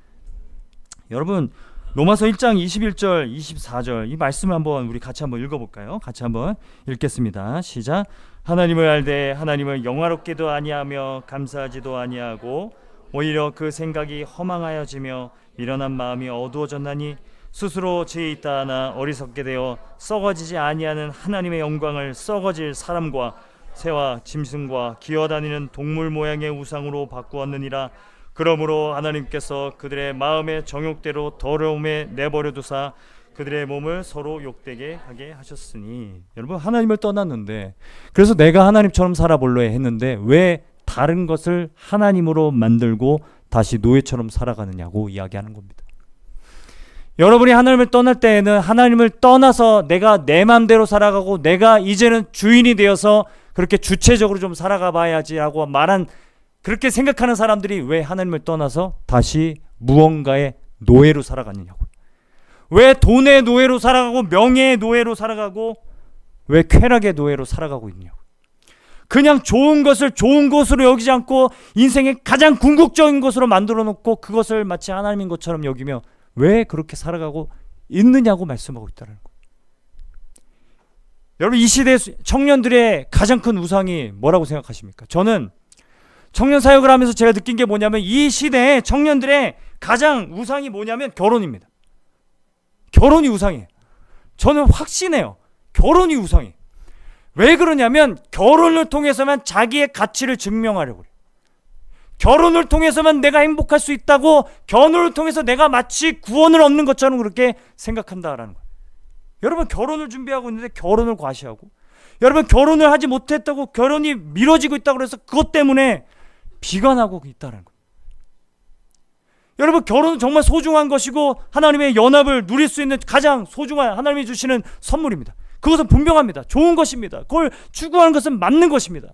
여러분, 로마서 1장 21절 24절 이 말씀을 한번 우리 같이 한번 읽어볼까요? 같이 한번 읽겠습니다. 시작. 하나님을 알되 하나님을 영화롭게도 아니하며 감사하지도 아니하고 오히려 그 생각이 허망하여지며 미련한 마음이 어두워졌나니 스스로 죄 있다 하나 어리석게 되어 썩어지지 아니하는 하나님의 영광을 썩어질 사람과 새와 짐승과 기어다니는 동물 모양의 우상으로 바꾸었느니라. 그러므로 하나님께서 그들의 마음의 정욕대로 더러움에 내버려 두사 그들의 몸을 서로 욕되게 하게 하셨으니. 여러분, 하나님을 떠났는데, 그래서 내가 하나님처럼 살아볼래 했는데 왜 다른 것을 하나님으로 만들고 다시 노예처럼 살아가느냐고 이야기하는 겁니다. 여러분이 하나님을 떠날 때에는 하나님을 떠나서 내가 내 마음대로 살아가고 내가 이제는 주인이 되어서 그렇게 주체적으로 좀 살아가 봐야지라고 말한, 그렇게 생각하는 사람들이 왜 하나님을 떠나서 다시 무언가의 노예로 살아가느냐고. 왜 돈의 노예로 살아가고 명예의 노예로 살아가고 왜 쾌락의 노예로 살아가고 있냐고. 그냥 좋은 것을 좋은 것으로 여기지 않고 인생의 가장 궁극적인 것으로 만들어 놓고 그것을 마치 하나님인 것처럼 여기며 왜 그렇게 살아가고 있느냐고 말씀하고 있다는 거예요. 여러분, 이 시대 청년들의 가장 큰 우상이 뭐라고 생각하십니까? 저는 청년 사역을 하면서 제가 느낀 게 뭐냐면 이 시대의 청년들의 가장 우상이 뭐냐면 결혼입니다. 결혼이 우상이에요. 저는 확신해요. 결혼이 우상이에요. 왜 그러냐면 결혼을 통해서만 자기의 가치를 증명하려고 그래요. 결혼을 통해서만 내가 행복할 수 있다고, 결혼을 통해서 내가 마치 구원을 얻는 것처럼 그렇게 생각한다라는 거예요. 여러분, 결혼을 준비하고 있는데 결혼을 과시하고, 여러분 결혼을 하지 못했다고 결혼이 미뤄지고 있다고 해서 그것 때문에 비관하고 있다는 거예요. 여러분, 결혼은 정말 소중한 것이고 하나님의 연합을 누릴 수 있는 가장 소중한 하나님이 주시는 선물입니다. 그것은 분명합니다. 좋은 것입니다. 그걸 추구하는 것은 맞는 것입니다.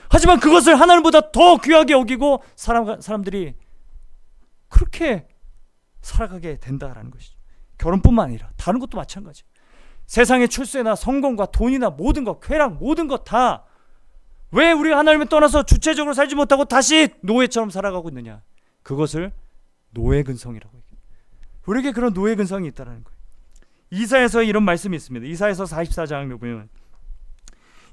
하지만 그것을 하나님보다 더 귀하게 여기고 사람들이 그렇게 살아가게 된다라는 것이죠. 결혼뿐만 아니라 다른 것도 마찬가지예요. 세상의 출세나 성공과 돈이나 모든 것, 쾌락, 모든 것 다 왜 우리가 하나님을 떠나서 주체적으로 살지 못하고 다시 노예처럼 살아가고 있느냐. 그것을 노예근성이라고 얘기해요. 우리에게 그런 노예근성이 있다는 거예요. 이사야서 이런 말씀이 있습니다. 이사야서 44장에 보면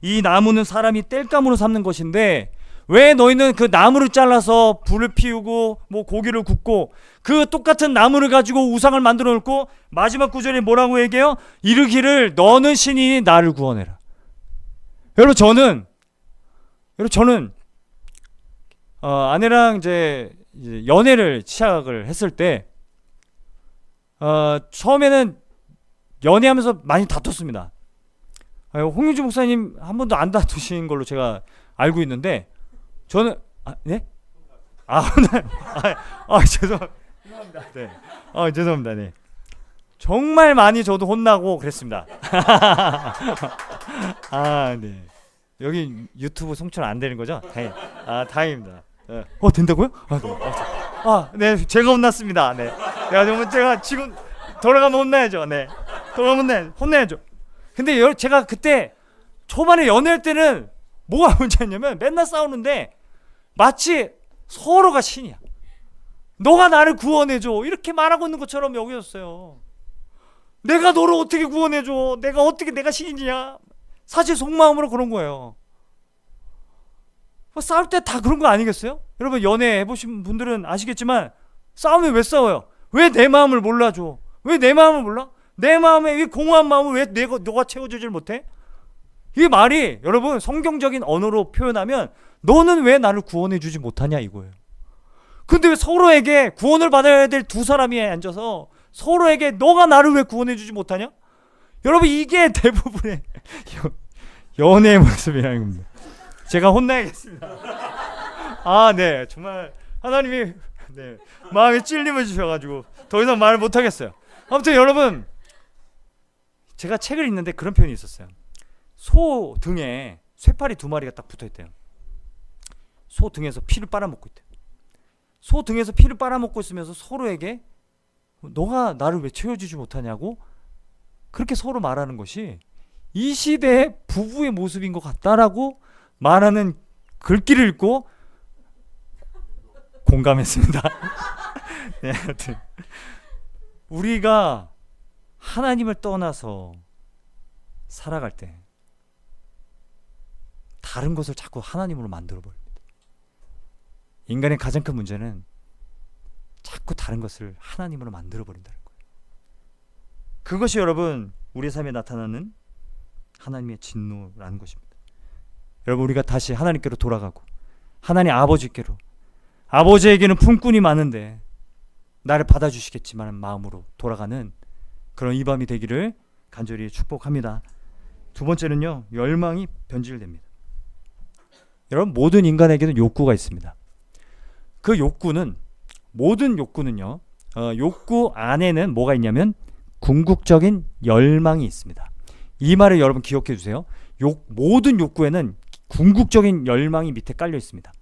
이 나무는 사람이 땔감으로 삼는 것인데 왜 너희는 그 나무를 잘라서 불을 피우고 뭐 고기를 굽고 그 똑같은 나무를 가지고 우상을 만들어 놓고 마지막 구절에 뭐라고 얘기해요? 이르기를 너는 신이 나를 구원해라. 여러분, 저는 아내랑 이제 연애를 시작을 했을 때 처음에는 연애하면서 많이 다퉜습니다. 홍윤주 목사님 한 번도 안 다투신 걸로 제가 알고 있는데 저는 네? 죄송합니다. 네. 죄송합니다. 네. 정말 많이 저도 혼나고 그랬습니다. 네. 여기 유튜브 송출 안 되는 거죠? 다행입니다. 네. 된다고요? 네. 제가 혼났습니다. 네. 제가 지금 돌아가면 혼나야죠. 네. 돌아가면 혼내야죠. 근데 제가 그때 초반에 연애할 때는 뭐가 문제였냐면 맨날 싸우는데 마치 서로가 신이야. 너가 나를 구원해줘 이렇게 말하고 있는 것처럼 여겨졌어요. 내가 너를 어떻게 구원해줘? 내가 신이냐? 사실 속마음으로 그런 거예요. 싸울 때 다 그런 거 아니겠어요? 여러분, 연애 해보신 분들은 아시겠지만 싸우면 왜 싸워요? 왜 내 마음을 몰라줘? 왜 내 마음을 몰라? 내 마음의 이 공허한 마음을 왜 너가 채워주질 못해? 이 말이 여러분 성경적인 언어로 표현하면 너는 왜 나를 구원해주지 못하냐 이거예요. 근데 왜 서로에게 구원을 받아야 될 두 사람이 앉아서 서로에게 너가 나를 왜 구원해주지 못하냐? 여러분, 이게 대부분의 연애의 모습이라는 겁니다. 제가 혼나야겠습니다. 네, 정말 하나님이 마음에 찔림을 주셔가지고 더 이상 말을 못하겠어요. 아무튼 여러분, 제가 책을 읽는데 그런 표현이 있었어요. 소 등에 쇠파리 2마리가 딱 붙어있대요. 소 등에서 피를 빨아먹고 있대요. 소 등에서 피를 빨아먹고 있으면서 서로에게 너가 나를 왜 채워주지 못하냐고 그렇게 서로 말하는 것이 이 시대의 부부의 모습인 것 같다라고 말하는 글귀를 읽고 공감했습니다. 네, 하여튼 우리가 하나님을 떠나서 살아갈 때 다른 것을 자꾸 하나님으로 만들어 버립니다. 인간의 가장 큰 문제는 자꾸 다른 것을 하나님으로 만들어 버린다는 거예요. 그것이 여러분 우리 삶에 나타나는 하나님의 진노라는 것입니다. 여러분 우리가 다시 하나님께로 돌아가고 하나님 아버지께로, 아버지에게는 품꾼이 많은데 나를 받아주시겠지만 마음으로 돌아가는 그런 이 밤이 되기를 간절히 축복합니다. 두 번째는요, 열망이 변질됩니다. 여러분 모든 인간에게는 욕구가 있습니다. 그 욕구는, 모든 욕구는요, 욕구 안에는 뭐가 있냐면 궁극적인 열망이 있습니다. 이 말을 여러분 기억해 주세요. 모든 욕구에는 궁극적인 열망이 밑에 깔려 있습니다.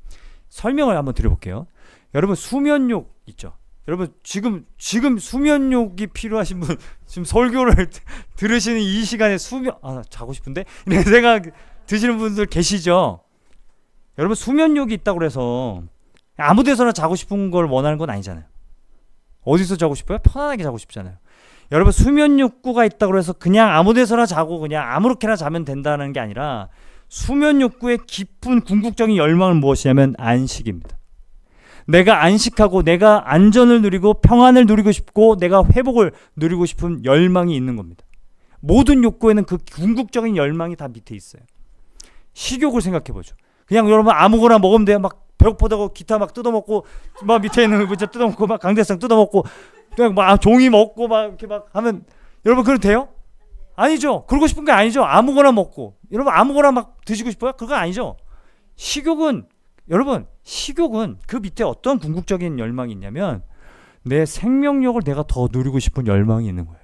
설명을 한번 드려볼게요. 여러분 수면욕 있죠? 여러분 지금 수면욕이 필요하신 분, 지금 설교를 들으시는 이 시간에 자고 싶은데 이런 생각 드시는 분들 계시죠? 여러분 수면욕이 있다고 해서 아무 데서나 자고 싶은 걸 원하는 건 아니잖아요. 어디서 자고 싶어요? 편안하게 자고 싶잖아요. 여러분 수면 욕구가 있다고 해서 그냥 아무 데서나 자고 그냥 아무렇게나 자면 된다는 게 아니라 수면 욕구의 깊은 궁극적인 열망은 무엇이냐면 안식입니다. 내가 안식하고 내가 안전을 누리고 평안을 누리고 싶고 내가 회복을 누리고 싶은 열망이 있는 겁니다. 모든 욕구에는 그 궁극적인 열망이 다 밑에 있어요. 식욕을 생각해보죠. 그냥 여러분 아무거나 먹으면 돼요. 막 배고프다고 기타 막 뜯어먹고 막 밑에 있는 의자 뜯어먹고 막 강대상 뜯어먹고 그냥 막 종이 먹고 막 이렇게 막 하면 여러분 그래도 돼요? 아니죠. 그러고 싶은 게 아니죠. 아무거나 먹고 여러분 아무거나 막 드시고 싶어요? 그거 아니죠. 식욕은 여러분 식욕은 그 밑에 어떤 궁극적인 열망이 있냐면 내 생명력을 내가 더 누리고 싶은 열망이 있는 거예요.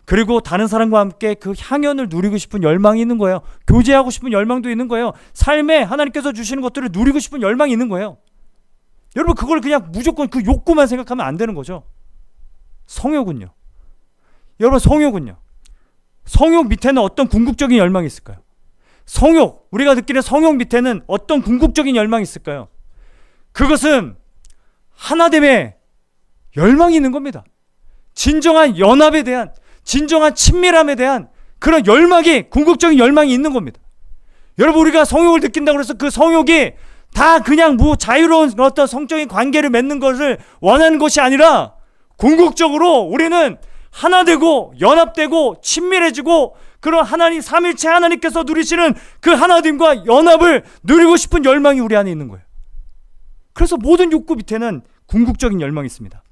그리고 다른 사람과 함께 그 향연을 누리고 싶은 열망이 있는 거예요. 교제하고 싶은 열망도 있는 거예요. 삶에 하나님께서 주시는 것들을 누리고 싶은 열망이 있는 거예요. 여러분 그걸 그냥 무조건 그 욕구만 생각하면 안 되는 거죠. 성욕은요. 여러분 성욕은요. 성욕 밑에는 어떤 궁극적인 열망이 있을까요? 성욕, 우리가 느끼는 성욕 밑에는 어떤 궁극적인 열망이 있을까요? 그것은 하나됨의 열망이 있는 겁니다. 진정한 연합에 대한, 진정한 친밀함에 대한 그런 열망이, 궁극적인 열망이 있는 겁니다. 여러분 우리가 성욕을 느낀다고 해서 그 성욕이 다 그냥 자유로운 어떤 성적인 관계를 맺는 것을 원하는 것이 아니라 궁극적으로 우리는 하나 되고 연합되고 친밀해지고 그런 하나님 삼일체 하나님께서 누리시는 그 하나됨과 연합을 누리고 싶은 열망이 우리 안에 있는 거예요. 그래서 모든 욕구 밑에는 궁극적인 열망이 있습니다.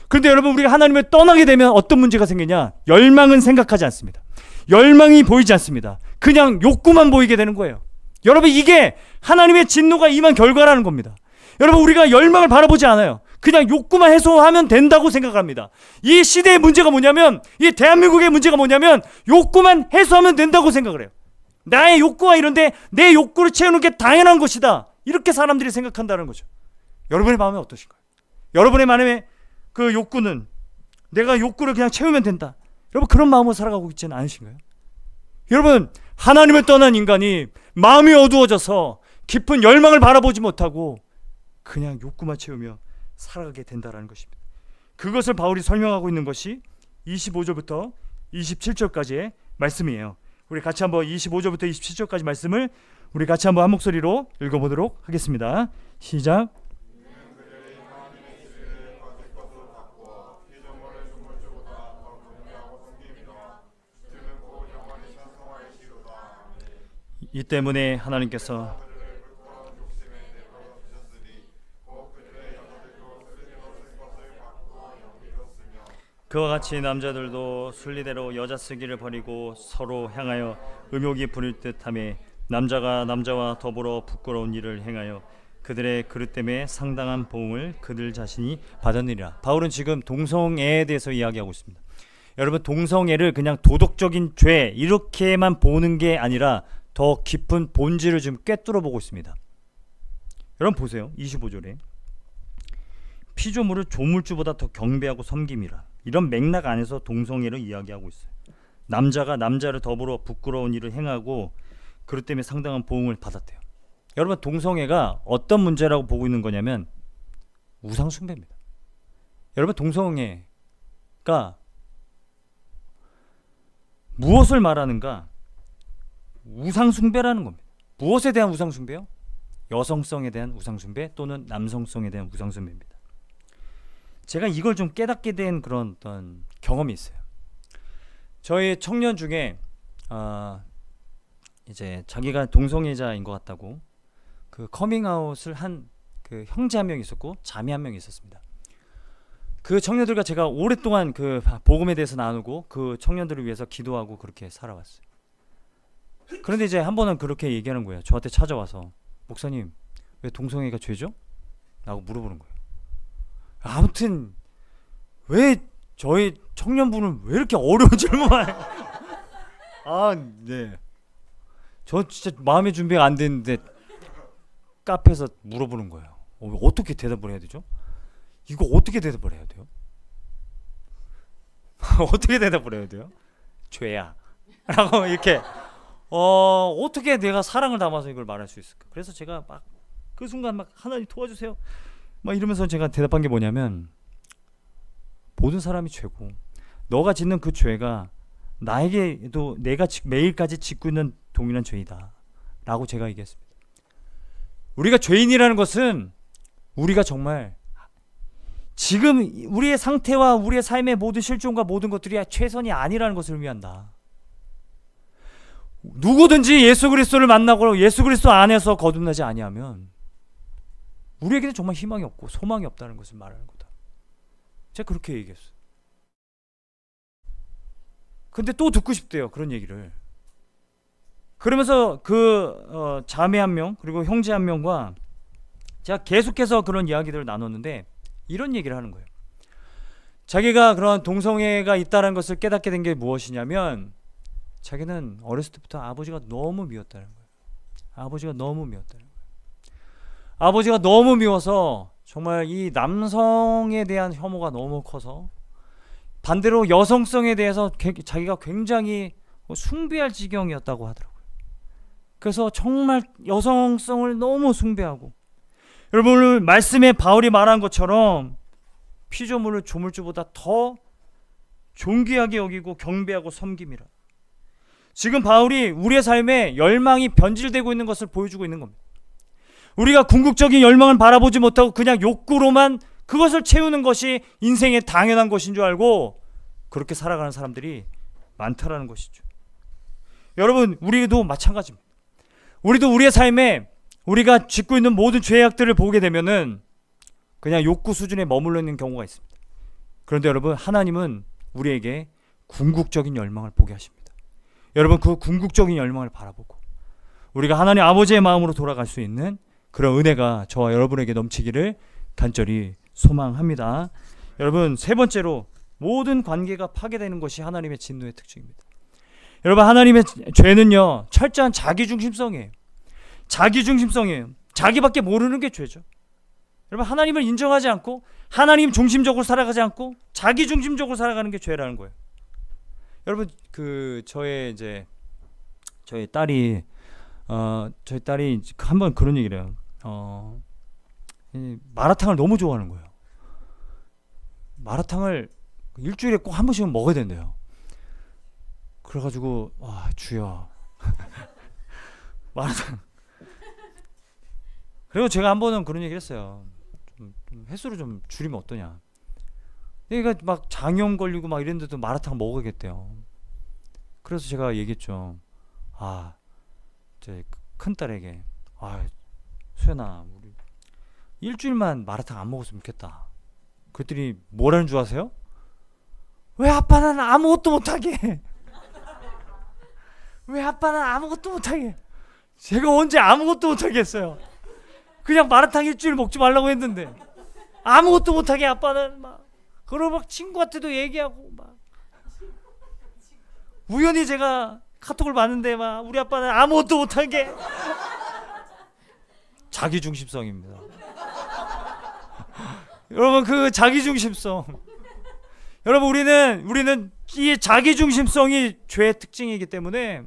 그런데 여러분 우리가 하나님을 떠나게 되면 어떤 문제가 생기냐? 열망은 생각하지 않습니다. 열망이 보이지 않습니다. 그냥 욕구만 보이게 되는 거예요. 여러분 이게 하나님의 진노가 임한 결과라는 겁니다. 여러분 우리가 열망을 바라보지 않아요. 그냥 욕구만 해소하면 된다고 생각합니다. 이 시대의 문제가 뭐냐면, 이 대한민국의 문제가 뭐냐면 욕구만 해소하면 된다고 생각을 해요. 나의 욕구가 이런데 내 욕구를 채우는 게 당연한 것이다. 이렇게 사람들이 생각한다는 거죠. 여러분의 마음은 어떠신가요? 여러분의 마음의 그 욕구는 내가 욕구를 그냥 채우면 된다. 여러분 그런 마음으로 살아가고 있지는 않으신가요? 여러분 하나님을 떠난 인간이 마음이 어두워져서 깊은 열망을 바라보지 못하고 그냥 욕구만 채우며 살아가게 된다라는 것입니다. 그것을 바울이 설명하고 있는 것이 25절부터 27절까지의 말씀이에요. 우리 같이 한번 25절부터 27절까지 말씀을 우리 같이 한번 한 목소리로 읽어보도록 하겠습니다. 시작. 이 때문에 하나님께서 그와 같이 남자들도 순리대로 여자 쓰기를 버리고 서로 향하여 음욕이 부릴 듯하며 남자가 남자와 더불어 부끄러운 일을 행하여 그들의 그릇 때문에 상당한 보응을 그들 자신이 받았느니라. 바울은 지금 동성애에 대해서 이야기하고 있습니다. 여러분 동성애를 그냥 도덕적인 죄 이렇게만 보는 게 아니라 더 깊은 본질을 지금 꿰뚫어 보고 있습니다. 여러분 보세요. 25절에 피조물을 조물주보다 더 경배하고 섬김이라. 이런 맥락 안에서 동성애를 이야기하고 있어요. 남자가 남자를 더불어 부끄러운 일을 행하고 그것 때문에 상당한 보응을 받았대요. 여러분 동성애가 어떤 문제라고 보고 있는 거냐면 우상 숭배입니다. 여러분 동성애가 무엇을 말하는가? 우상 숭배라는 겁니다. 무엇에 대한 우상 숭배요? 여성성에 대한 우상 숭배 또는 남성성에 대한 우상 숭배입니다. 제가 이걸 좀 깨닫게 된 그런 어떤 경험이 있어요. 저희 청년 중에 이제 자기가 동성애자인 것 같다고 그 커밍아웃을 한 그 형제 한 명 있었고 자매 한 명 있었습니다. 그 청년들과 제가 오랫동안 그 복음에 대해서 나누고 그 청년들을 위해서 기도하고 그렇게 살아왔어요. 그런데 이제 한 번은 그렇게 얘기하는 거예요. 저한테 찾아와서 목사님 왜 동성애가 죄죠? 라고 물어보는 거예요. 아무튼 왜 저희 청년분은 왜 이렇게 어려운 질문을 네. 저 진짜 마음의 준비가 안 됐는데 카페에서 물어보는 거예요. 어떻게 대답을 해야 되죠? 이거 어떻게 대답을 해야 돼요? 어떻게 대답을 해야 돼요? 죄야 라고 이렇게 어떻게 내가 사랑을 담아서 이걸 말할 수 있을까? 그래서 제가 막 그 순간 막 하나님 도와주세요 막 이러면서 제가 대답한 게 뭐냐면 모든 사람이 죄고 너가 짓는 그 죄가 나에게도 내가 매일까지 짓고 있는 동일한 죄이다 라고 제가 얘기했습니다. 우리가 죄인이라는 것은 우리가 정말 지금 우리의 상태와 우리의 삶의 모든 실존과 모든 것들이 최선이 아니라는 것을 의미한다. 누구든지 예수 그리스도를 만나고 예수 그리스도 안에서 거듭나지 아니하면 우리에게는 정말 희망이 없고 소망이 없다는 것을 말하는 거다. 제가 그렇게 얘기했어요. 근데 또 듣고 싶대요, 그런 얘기를. 그러면서 그 자매 한 명 그리고 형제 한 명과 제가 계속해서 그런 이야기들을 나눴는데 이런 얘기를 하는 거예요. 자기가 그런 동성애가 있다는 것을 깨닫게 된 게 무엇이냐면 자기는 어렸을 때부터 아버지가 너무 미웠다는 거예요. 아버지가 너무 미웠다는 거예요. 아버지가 너무 미워서 정말 이 남성에 대한 혐오가 너무 커서 반대로 여성성에 대해서 자기가 굉장히 숭배할 지경이었다고 하더라고요. 그래서 정말 여성성을 너무 숭배하고 여러분 오늘 말씀에 바울이 말한 것처럼 피조물을 조물주보다 더 존귀하게 여기고 경배하고 섬김이라. 지금 바울이 우리의 삶에 열망이 변질되고 있는 것을 보여주고 있는 겁니다. 우리가 궁극적인 열망을 바라보지 못하고 그냥 욕구로만 그것을 채우는 것이 인생의 당연한 것인 줄 알고 그렇게 살아가는 사람들이 많다라는 것이죠. 여러분 우리도 마찬가지입니다. 우리도 우리의 삶에 우리가 짓고 있는 모든 죄악들을 보게 되면은 그냥 욕구 수준에 머물러 있는 경우가 있습니다. 그런데 여러분 하나님은 우리에게 궁극적인 열망을 보게 하십니다. 여러분 그 궁극적인 열망을 바라보고 우리가 하나님 아버지의 마음으로 돌아갈 수 있는 그런 은혜가 저와 여러분에게 넘치기를 간절히 소망합니다. 여러분 세 번째로 모든 관계가 파괴되는 것이 하나님의 진노의 특징입니다. 여러분 하나님의 죄는요 철저한 자기중심성이에요. 자기중심성이에요. 자기밖에 모르는 게 죄죠. 여러분 하나님을 인정하지 않고 하나님 중심적으로 살아가지 않고 자기중심적으로 살아가는 게 죄라는 거예요. 여러분 그 저희 딸이 한번 그런 얘기를 해요. 마라탕을 너무 좋아하는 거예요. 마라탕을 일주일에 꼭 한 번씩은 먹어야 된대요. 그래가지고 주여 마라탕. 그리고 제가 한 번은 그런 얘기를 했어요. 좀 횟수를 좀 줄이면 어떠냐. 얘가 막 장염 걸리고 막 이랬는데도 마라탕 먹어야겠대요. 그래서 제가 얘기했죠. 제 큰딸에게 수연아 우리 일주일만 마라탕 안 먹었으면 좋겠다. 그랬더니 뭐라는 줄 아세요? 왜 아빠는 아무것도 못하게? 왜 아빠는 아무것도 못하게? 제가 언제 아무것도 못하게 했어요? 그냥 마라탕 일주일 먹지 말라고 했는데 아무것도 못하게 아빠는 막 그러고 막 친구한테도 얘기하고 막 우연히 제가 카톡을 봤는데 막 우리 아빠는 아무것도 못하게. 자기중심성입니다. 여러분 그 자기중심성. 여러분 우리는 이 자기중심성이 죄의 특징이기 때문에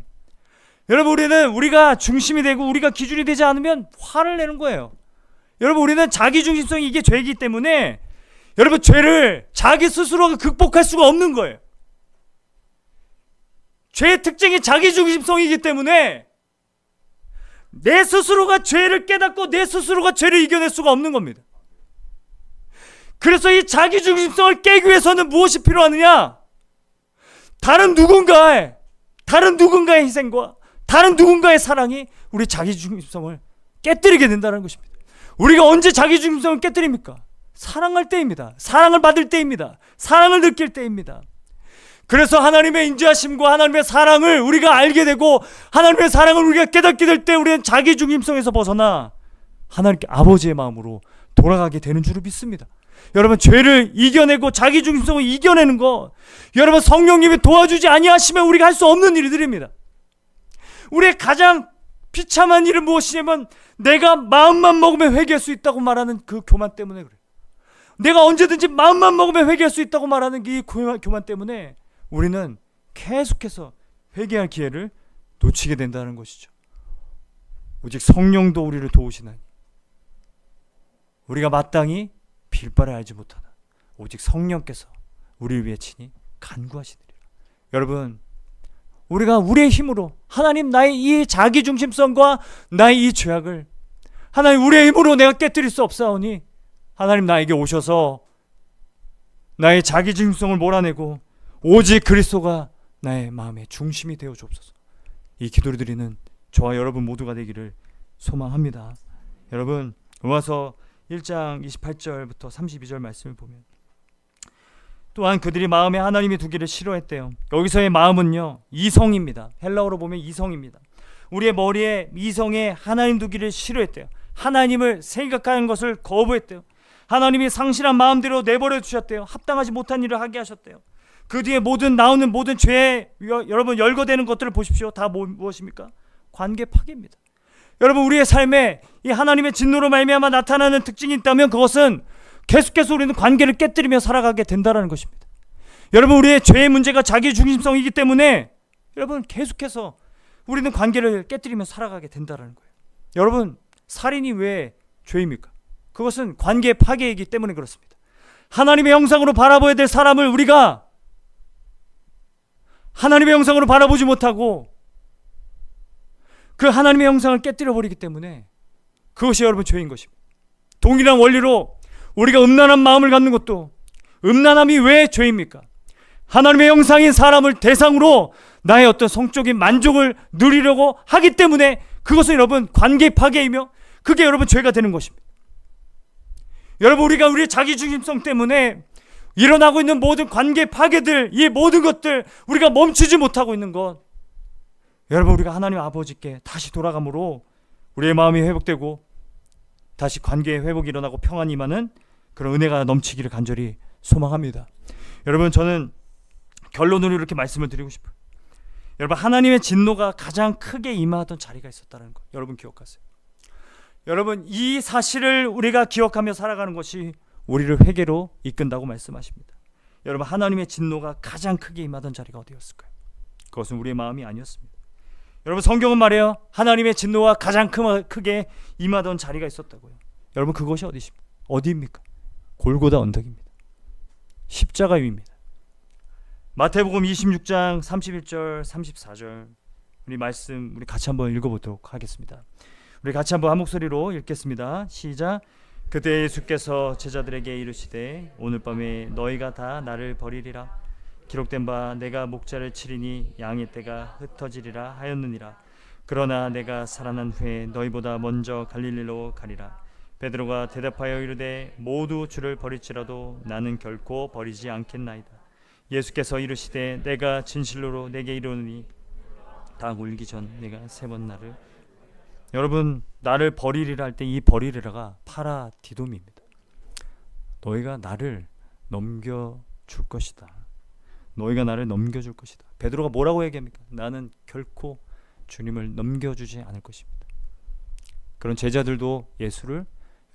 여러분, 우리는 우리가 중심이 되고 우리가 기준이 되지 않으면 화를 내는 거예요. 여러분, 우리는 자기중심성이 이게 죄이기 때문에 여러분, 죄를 자기 스스로가 극복할 수가 없는 거예요. 죄의 특징이 자기중심성이기 때문에 내 스스로가 죄를 깨닫고 내 스스로가 죄를 이겨낼 수가 없는 겁니다. 그래서 이 자기중심성을 깨기 위해서는 무엇이 필요하느냐? 다른 누군가의 희생과 다른 누군가의 사랑이 우리 자기중심성을 깨뜨리게 된다는 것입니다. 우리가 언제 자기중심성을 깨뜨립니까? 사랑할 때입니다. 사랑을 받을 때입니다. 사랑을 느낄 때입니다. 그래서 하나님의 인자하심과 하나님의 사랑을 우리가 알게 되고 하나님의 사랑을 우리가 깨닫게 될 때 우리는 자기중심성에서 벗어나 하나님께 아버지의 마음으로 돌아가게 되는 줄을 믿습니다. 여러분, 죄를 이겨내고 자기중심성을 이겨내는 거, 여러분, 성령님이 도와주지 아니하시면 우리가 할 수 없는 일들입니다. 우리의 가장 비참한 일은 무엇이냐면 내가 마음만 먹으면 회개할 수 있다고 말하는 그 교만 때문에 그래요. 내가 언제든지 마음만 먹으면 회개할 수 있다고 말하는 이 교만 때문에 우리는 계속해서 회개할 기회를 놓치게 된다는 것이죠. 오직 성령도 우리를 도우시나니 우리가 마땅히 빌 바를 알지 못하나 오직 성령께서 우리를 위해 친히 간구하시리라. 여러분, 우리가 우리의 힘으로 하나님, 나의 이 자기중심성과 나의 이 죄악을 하나님, 우리의 힘으로 내가 깨뜨릴 수 없사오니 하나님, 나에게 오셔서 나의 자기중심성을 몰아내고 오직 그리스도가 나의 마음의 중심이 되어 주옵소서. 이 기도를 드리는 저와 여러분 모두가 되기를 소망합니다. 여러분, 로마서 1장 28절부터 32절 말씀을 보면 또한 그들이 마음에 하나님이 두기를 싫어했대요. 여기서의 마음은요, 이성입니다. 헬라어로 보면 이성입니다. 우리의 머리에 이성에 하나님 두기를 싫어했대요. 하나님을 생각하는 것을 거부했대요. 하나님이 상실한 마음대로 내버려 두셨대요. 합당하지 못한 일을 하게 하셨대요. 그 뒤에 나오는 모든 죄에 여러분 열거되는 것들을 보십시오. 다 무엇입니까? 관계 파괴입니다. 여러분, 우리의 삶에 이 하나님의 진노로 말미암아 나타나는 특징이 있다면 그것은 계속해서 우리는 관계를 깨뜨리며 살아가게 된다는 것입니다. 여러분, 우리의 죄의 문제가 자기중심성이기 때문에 여러분, 계속해서 우리는 관계를 깨뜨리며 살아가게 된다는 거예요. 여러분, 살인이 왜 죄입니까? 그것은 관계 파괴이기 때문에 그렇습니다. 하나님의 형상으로 바라봐야 될 사람을 우리가 하나님의 형상으로 바라보지 못하고 그 하나님의 형상을 깨뜨려 버리기 때문에 그것이 여러분 죄인 것입니다. 동일한 원리로 우리가 음란한 마음을 갖는 것도, 음란함이 왜 죄입니까? 하나님의 형상인 사람을 대상으로 나의 어떤 성적인 만족을 누리려고 하기 때문에 그것은 여러분 관계 파괴이며 그게 여러분 죄가 되는 것입니다. 여러분, 우리가 우리의 자기중심성 때문에 일어나고 있는 모든 관계 파괴들, 이 모든 것들 우리가 멈추지 못하고 있는 것, 여러분, 우리가 하나님 아버지께 다시 돌아감으로 우리의 마음이 회복되고 다시 관계의 회복이 일어나고 평안이 임하는 그런 은혜가 넘치기를 간절히 소망합니다. 여러분, 저는 결론으로 이렇게 말씀을 드리고 싶어요. 여러분, 하나님의 진노가 가장 크게 임하던 자리가 있었다는 것 여러분 기억하세요. 여러분, 이 사실을 우리가 기억하며 살아가는 것이 우리를 회개로 이끈다고 말씀하십니다. 여러분, 하나님의 진노가 가장 크게 임하던 자리가 어디였을까요? 그것은 우리의 마음이 아니었습니다. 여러분, 성경은 말해요, 하나님의 진노가 가장 크게 임하던 자리가 있었다고요. 여러분, 그것이 어디입니까? 골고다 언덕입니다. 십자가 위입니다. 마태복음 26장 31절 34절 우리 같이 한번 읽어보도록 하겠습니다. 우리 같이 한번 한 목소리로 읽겠습니다. 시작. 그때 예수께서 제자들에게 이르시되 오늘 밤에 너희가 다 나를 버리리라. 기록된 바 내가 목자를 치리니 양의 떼가 흩어지리라 하였느니라. 그러나 내가 살아난 후에 너희보다 먼저 갈릴리로 가리라. 베드로가 대답하여 이르되 모두 주를 버릴지라도 나는 결코 버리지 않겠나이다. 예수께서 이르시되 내가 진실로 내게 이르노니 닭 울기 전 내가 3번 나를. 여러분, 나를 버리리라 할 때 이 버리리라가 파라디돔입니다. 너희가 나를 넘겨줄 것이다. 너희가 나를 넘겨줄 것이다. 베드로가 뭐라고 얘기합니까? 나는 결코 주님을 넘겨주지 않을 것입니다. 그런 제자들도 예수를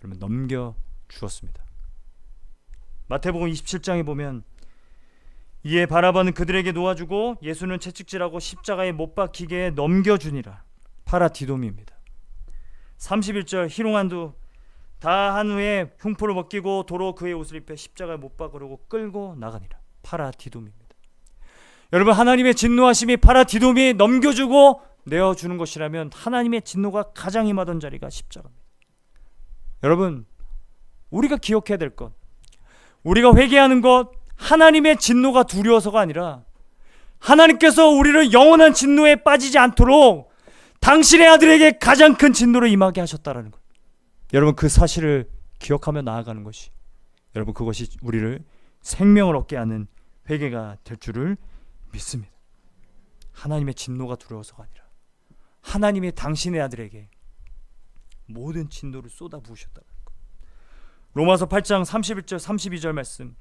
여러분 넘겨주었습니다. 마태복음 27장에 보면 이에 바라바는 그들에게 놓아주고 예수는 채찍질하고 십자가에 못 박히게 넘겨주니라. 파라디돔입니다. 31절 희롱한두 다 한 후에 흉포를 벗기고 도로 그의 옷을 입혀 십자가에 못 박으려고 끌고 나가니라. 파라디돔입니다. 여러분, 하나님의 진노하심이 파라디돔이 넘겨주고 내어주는 것이라면 하나님의 진노가 가장 임하던 자리가 십자가입니다. 여러분, 우리가 기억해야 될 것, 우리가 회개하는 것, 하나님의 진노가 두려워서가 아니라 하나님께서 우리를 영원한 진노에 빠지지 않도록 당신의 아들에게 가장 큰 진노를 임하게 하셨다라는 것. 여러분, 그 사실을 기억하며 나아가는 것이, 여러분, 그것이 우리를 생명을 얻게 하는 회개가 될 줄을 믿습니다. 하나님의 진노가 두려워서가 아니라 하나님의 당신의 아들에게 모든 진노를 쏟아 부으셨다는 것. 로마서 8장 31절 32절 말씀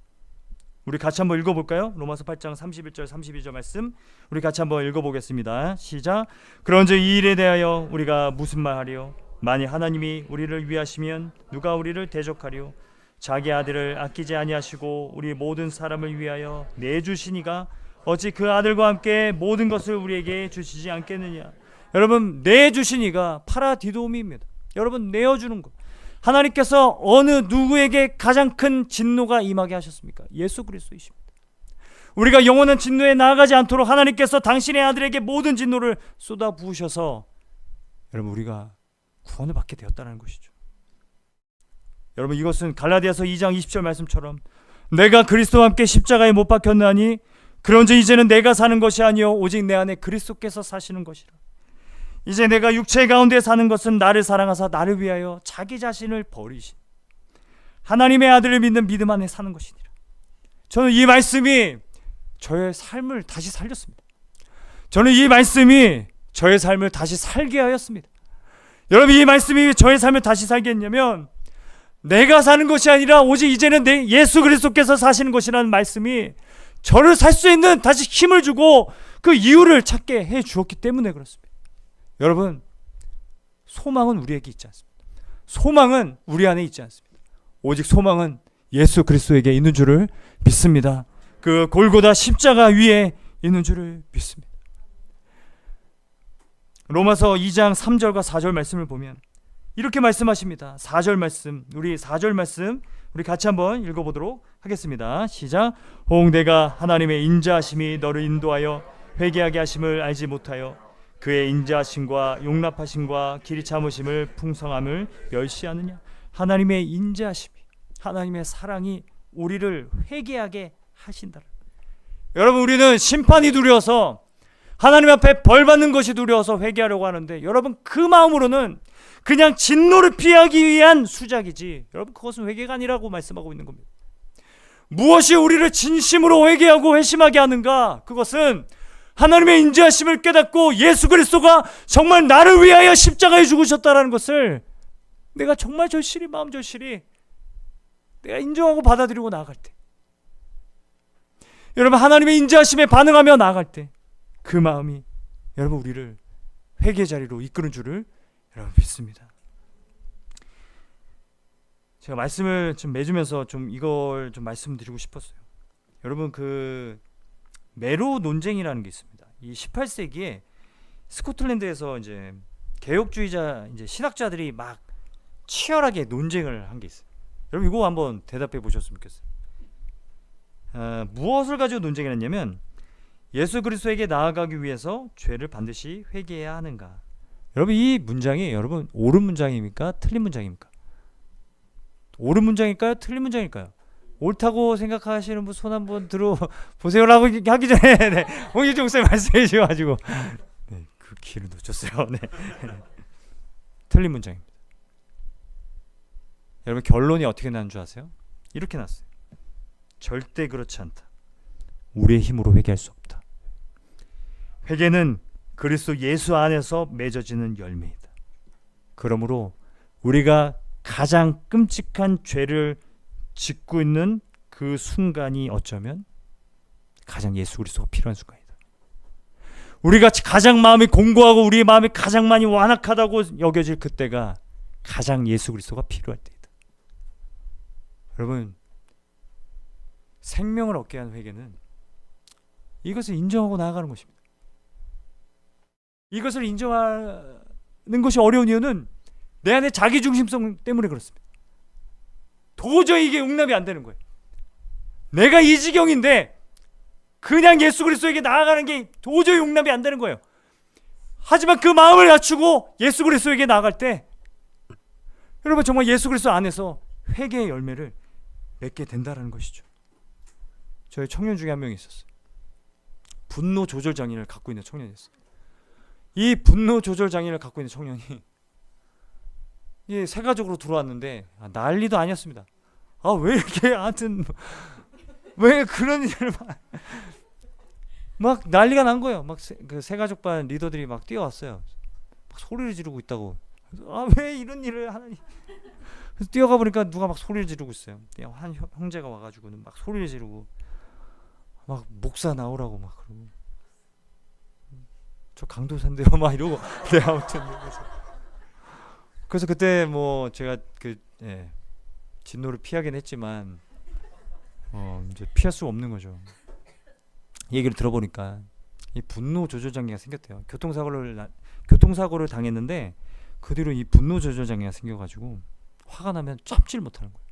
우리 같이 한번 읽어볼까요? 로마서 8장 31절 32절 말씀 우리 같이 한번 읽어보겠습니다. 시작. 그런즉 이 일에 대하여 우리가 무슨 말하리요? 만일 하나님이 우리를 위하시면 누가 우리를 대적하리요? 자기 아들을 아끼지 아니하시고 우리 모든 사람을 위하여 내주시니가 어찌 그 아들과 함께 모든 것을 우리에게 주시지 않겠느냐. 여러분, 내주시니가 파라디돔입니다. 여러분, 내어주는 것. 하나님께서 어느 누구에게 가장 큰 진노가 임하게 하셨습니까? 예수 그리스도이십니다. 우리가 영원한 진노에 나아가지 않도록 하나님께서 당신의 아들에게 모든 진노를 쏟아 부으셔서 여러분, 우리가 구원을 받게 되었다는 것이죠. 여러분, 이것은 갈라디아서 2장 20절 말씀처럼 내가 그리스도와 함께 십자가에 못 박혔나니 그런즉 이제는 내가 사는 것이 아니요 오직 내 안에 그리스도께서 사시는 것이라. 이제 내가 육체 가운데 사는 것은 나를 사랑하사 나를 위하여 자기 자신을 버리신 하나님의 아들을 믿는 믿음 안에 사는 것이니라. 저는 이 말씀이 저의 삶을 다시 살렸습니다. 저는 이 말씀이 저의 삶을 다시 살게 하였습니다. 여러분, 이 말씀이 저의 삶을 다시 살게 했냐면 내가 사는 것이 아니라 오직 이제는 내 예수 그리스도께서 사시는 것이라는 말씀이 저를 살 수 있는 다시 힘을 주고 그 이유를 찾게 해 주었기 때문에 그렇습니다. 여러분, 소망은 우리에게 있지 않습니다. 소망은 우리 안에 있지 않습니다. 오직 소망은 예수 그리스도에게 있는 줄을 믿습니다. 그 골고다 십자가 위에 있는 줄을 믿습니다. 로마서 2장 3절과 4절 말씀을 보면 이렇게 말씀하십니다. 4절 말씀, 우리 4절 말씀 우리 같이 한번 읽어보도록 하겠습니다. 시작. 혹 내가 하나님의 인자하심이 너를 인도하여 회개하게 하심을 알지 못하여 그의 인자하심과 용납하심과 길이 참으심을 풍성함을 멸시하느냐. 하나님의 인자하심이, 하나님의 사랑이 우리를 회개하게 하신다. 여러분, 우리는 심판이 두려워서 하나님 앞에 벌 받는 것이 두려워서 회개하려고 하는데 여러분, 그 마음으로는 그냥 진노를 피하기 위한 수작이지 여러분, 그것은 회개가 아니라고 말씀하고 있는 겁니다. 무엇이 우리를 진심으로 회개하고 회심하게 하는가? 그것은 하나님의 인자하심을 깨닫고 예수 그리스도가 정말 나를 위하여 십자가에 죽으셨다는 것을 내가 정말 절실히, 마음 절실히 내가 인정하고 받아들이고 나아갈 때, 여러분, 하나님의 인자하심에 반응하며 나아갈 때 그 마음이 여러분 우리를 회개 자리로 이끄는 줄을 여러분 믿습니다. 제가 말씀을 좀 맺으면서 좀 이걸 좀 말씀드리고 싶었어요. 여러분, 그 메로 논쟁이라는 게 있습니다. 이 18세기에 스코틀랜드에서 이제 개혁주의자 이제 신학자들이 막 치열하게 논쟁을 한 게 있어요. 여러분, 이거 한번 대답해 보셨으면 좋겠어요. 무엇을 가지고 논쟁을 했냐면 예수 그리스도에게 나아가기 위해서 죄를 반드시 회개해야 하는가. 여러분, 이 문장이 여러분 옳은 문장입니까? 틀린 문장입니까? 옳은 문장일까요? 틀린 문장일까요? 옳다고 생각하시는 분 손 한번 들어 보세요라고 하기 전에 네, 홍일종 쌤 말씀해 주셔가지고 네, 그 기회를 놓쳤어요. 네. 틀린 문장입니다. 여러분, 결론이 어떻게 나는 줄 아세요? 이렇게 났어요. 절대 그렇지 않다. 우리의 힘으로 회개할 수 없다. 회개는 그리스도 예수 안에서 맺어지는 열매이다. 그러므로 우리가 가장 끔찍한 죄를 짓고 있는 그 순간이 어쩌면 가장 예수 그리스도가 필요한 순간이다. 우리가 가장 마음이 공고하고 우리의 마음이 가장 많이 완악하다고 여겨질 그때가 가장 예수 그리스도가 필요할 때이다. 여러분, 생명을 얻게 하는 회개는 이것을 인정하고 나아가는 것입니다. 이것을 인정하는 것이 어려운 이유는 내 안에 자기중심성 때문에 그렇습니다. 도저히 이게 용납이 안 되는 거예요. 내가 이 지경인데 그냥 예수 그리스도에게 나아가는 게 도저히 용납이 안 되는 거예요. 하지만 그 마음을 갖추고 예수 그리스도에게 나아갈 때 여러분 정말 예수 그리스도 안에서 회개의 열매를 맺게 된다는 것이죠. 저희 청년 중에 한 명이 있었어요. 분노 조절 장애를 갖고 있는 청년이었어요. 이 분노 조절 장애를 갖고 있는 청년이 새 가족으로 들어왔는데 난리도 아니었습니다. 왜 이렇게 하여튼 왜 그런 일을 막 난리가 난 거예요. 막 그 새 가족반 리더들이 막 뛰어왔어요. 막 소리를 지르고 있다고. 왜 이런 일을 하느니? 그래서 뛰어가 보니까 누가 막 소리를 지르고 있어요. 한 형제가 와가지고는 막 소리를 지르고 막 목사 나오라고 막 그러고 저 강도사인데요 막 이러고. 네, 아무튼 그래서 그때 뭐 제가 진노를 피하긴 했지만 이제 피할 수가 없는 거죠. 얘기를 들어보니까 이 분노 조절 장애가 생겼대요. 교통사고를 당했는데 그 뒤로 이 분노 조절 장애가 생겨가지고 화가 나면 참지를 못하는 거예요.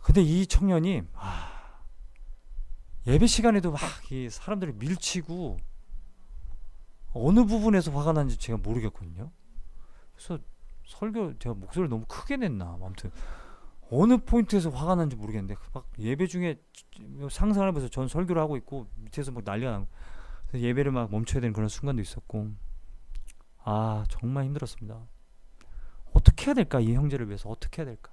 근데 이 청년이 예배 시간에도 막 이 사람들이 밀치고 어느 부분에서 화가 나는지 제가 모르겠거든요. 그래서 제가 목소리를 너무 크게 냈나 아무튼 어느 포인트에서 화가 나는지 모르겠는데 막 예배 중에 상상을 해보세요. 전 설교를 하고 있고 밑에서 막 난리가 나고 예배를 막 멈춰야 되는 그런 순간도 있었고 정말 힘들었습니다. 어떻게 해야 될까? 이 형제를 위해서 어떻게 해야 될까?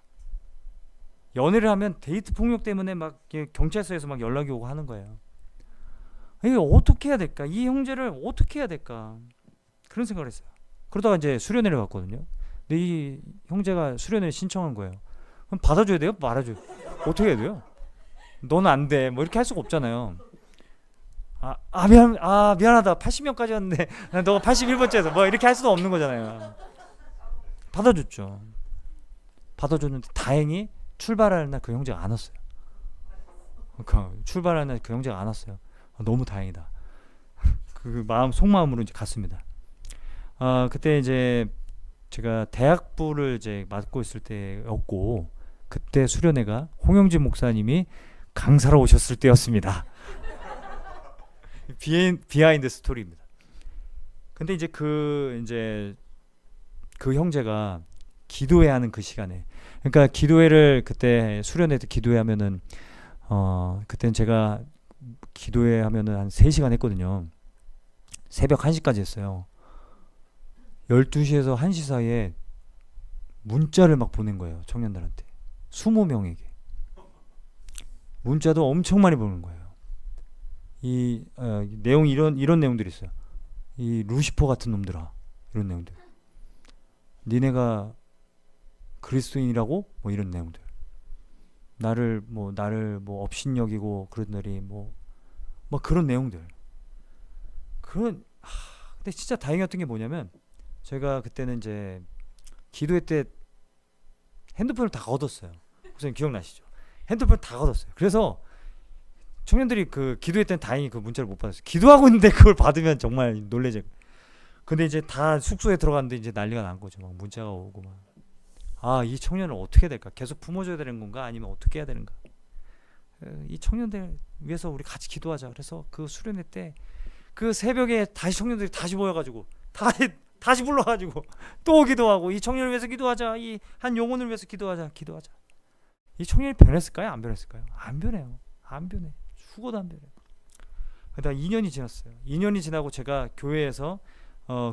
연애를 하면 데이트 폭력 때문에 막 경찰서에서 막 연락이 오고 하는 거예요. 이게 어떻게 해야 될까? 이 형제를 어떻게 해야 될까? 그런 생각을 했어요. 그러다가 이제 수련회를 갔거든요. 근데 이 형제가 수련회를 신청한 거예요. 그럼 받아줘야 돼요? 말아줘요? 어떻게 해야 돼요? 너는 안 돼. 뭐 이렇게 할 수가 없잖아요. 미안하다. 80명까지였는데 너가 81번째에서 뭐 이렇게 할 수도 없는 거잖아요. 받아줬죠. 받아줬는데 다행히 출발하는 날 그 형제가 안 왔어요. 출발하는 날 그 형제가 안 왔어요. 너무 다행이다. 그 속마음으로 이제 갔습니다. 그때 이제 제가 대학부를 이제 맡고 있을 때였고 그때 수련회가 홍영진 목사님이 강사로 오셨을 때였습니다. 비하인드 스토리입니다. 근데 이제 그 형제가 기도회 하는 그 시간에 그러니까 기도회를 그때 수련회 때 기도회 하면은 그때는 제가 기도회 하면은 한 3시간 했거든요. 새벽 1시까지 했어요. 12시에서 1시 사이에 문자를 막 보낸 거예요. 청년들한테 20명에게 문자도 엄청 많이 보는 거예요. 이 내용이 이런 내용들이 있어요. 이 루시퍼 같은 놈들아, 이런 내용들. 니네가 그리스도인이라고? 뭐 이런 내용들. 나를 업신여기고 그런 날이 뭐 그런 내용들. 근데 진짜 다행이었던 게 뭐냐면 제가 그때는 이제 기도회 때 핸드폰을 다 걷었어요. 선생님 기억나시죠? 핸드폰을 다 걷었어요. 그래서 청년들이 그 기도회 때는 다행히 그 문자를 못 받았어요. 기도하고 있는데 그걸 받으면 정말 놀래죠. 근데 이제 다 숙소에 들어갔는데 이제 난리가 난 거죠. 막 문자가 오고 막. 이 청년을 어떻게 해야 될까? 계속 품어줘야 되는 건가? 아니면 어떻게 해야 되는가? 이 청년들 위해서 우리 같이 기도하자. 그래서 그 수련회 때 그 새벽에 다시 청년들이 다시 모여가지고 다시 불러가지고 또 기도하고 이 청년을 위해서 기도하자. 이 한 영혼을 위해서 기도하자. 이 청년이 변했을까요? 안 변했을까요? 안 변해요. 안 변해. 죽어도 안 변해요. 그러다 2년이 지났어요. 2년이 지나고 제가 교회에서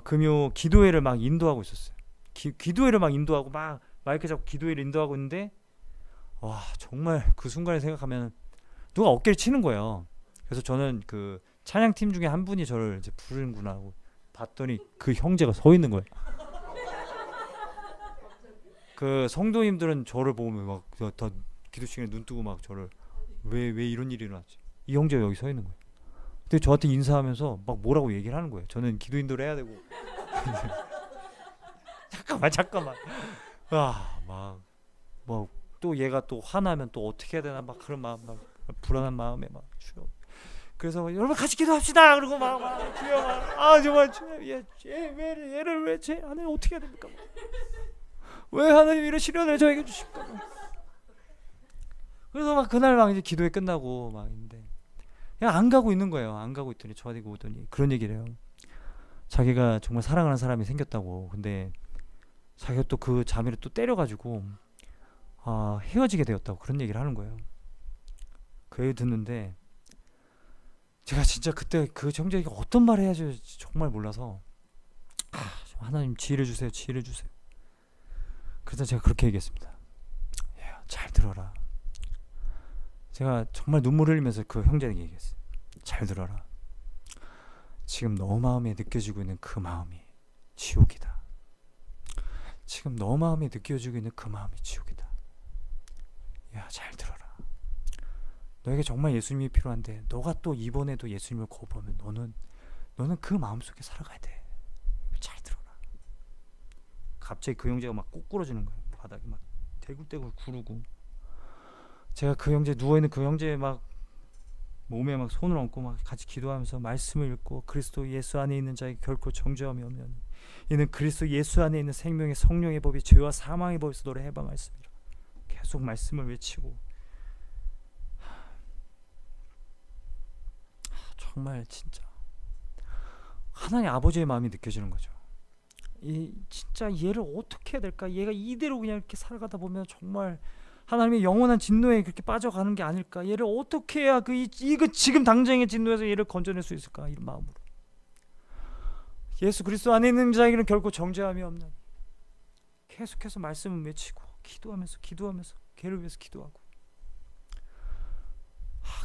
금요 기도회를 막 인도하고 있었어요. 기도회를 막 인도하고 막 마이크 잡고 기도회를 인도하고 있는데 정말 그 순간을 생각하면 누가 어깨를 치는 거예요. 그래서 저는 그 찬양팀 중에 한 분이 저를 이제 부르는구나 하고 봤더니 그 형제가 서 있는 거예요. 그 성도님들은 저를 보면 막 다 기도 시간에 눈 뜨고 막 저를 왜 이런 일이 일어났지? 이 형제가 여기 서 있는 거예요. 근데 저한테 인사하면서 막 뭐라고 얘기를 하는 거예요. 저는 기도 인도를 해야 되고 잠깐만 막 또 얘가 또 화나면 또 어떻게 해야 되나 막 그런 마음, 막 불안한 마음에 막 그래서 여러분 같이 기도합시다. 그러고 막 주여 막 정말 얘를 왜 제 하나님 어떻게 해야 됩니까? 왜 하나님 이런 시련을 저에게 주십니까? 그래서 막 그날 막 이제 기도회 끝나고 막 있는데 그냥 안 가고 있는 거예요. 안 가고 있더니 저한테 오더니 그런 얘기를 해요. 자기가 정말 사랑하는 사람이 생겼다고. 근데 자기가 또 그 자매를 또 때려가지고 헤어지게 되었다고 그런 얘기를 하는 거예요. 그 얘기 듣는데 제가 진짜 그때 그 형제에게 어떤 말 해야 할지 정말 몰라서 하나님 지혜를 주세요. 지혜를 주세요. 그래서 제가 그렇게 얘기했습니다. 야, 잘 들어라. 제가 정말 눈물 흘리면서 그 형제에게 얘기했어요. 잘 들어라. 지금 너 마음에 느껴지고 있는 그 마음이 지옥이다. 지금 너 마음에 느껴지고 있는 그 마음이 지옥이다. 야, 잘 들어라. 너에게 정말 예수님이 필요한데 너가 또 이번에도 예수님을 거부하면 너는 그 마음속에 살아가야 돼. 잘 들어라. 갑자기 그 형제가 막 꼬꾸러지는 거예요. 바닥에 막 대굴대굴 구르고 제가 그 형제 누워있는 그 형제 막 몸에 막 손을 얹고 막 같이 기도하면서 말씀을 읽고 그리스도 예수 안에 있는 자에게 결코 정죄함이 없나니 이는 그리스도 예수 안에 있는 생명의 성령의 법이 죄와 사망의 법에서 너를 해방하였습니다. 계속 말씀을 외치고 정말 진짜 하나님 아버지의 마음이 느껴지는 거죠. 진짜 얘를 어떻게 해야 될까? 얘가 이대로 그냥 이렇게 살아가다 보면 정말 하나님의 영원한 진노에 그렇게 빠져가는 게 아닐까? 얘를 어떻게 해야 이거 지금 당장의 진노에서 얘를 건져낼 수 있을까? 이런 마음으로 예수 그리스도 안에 있는 자에게는 결코 정죄함이 없나니 계속해서 말씀을 외치고 기도하면서 걔를 위해서 기도하고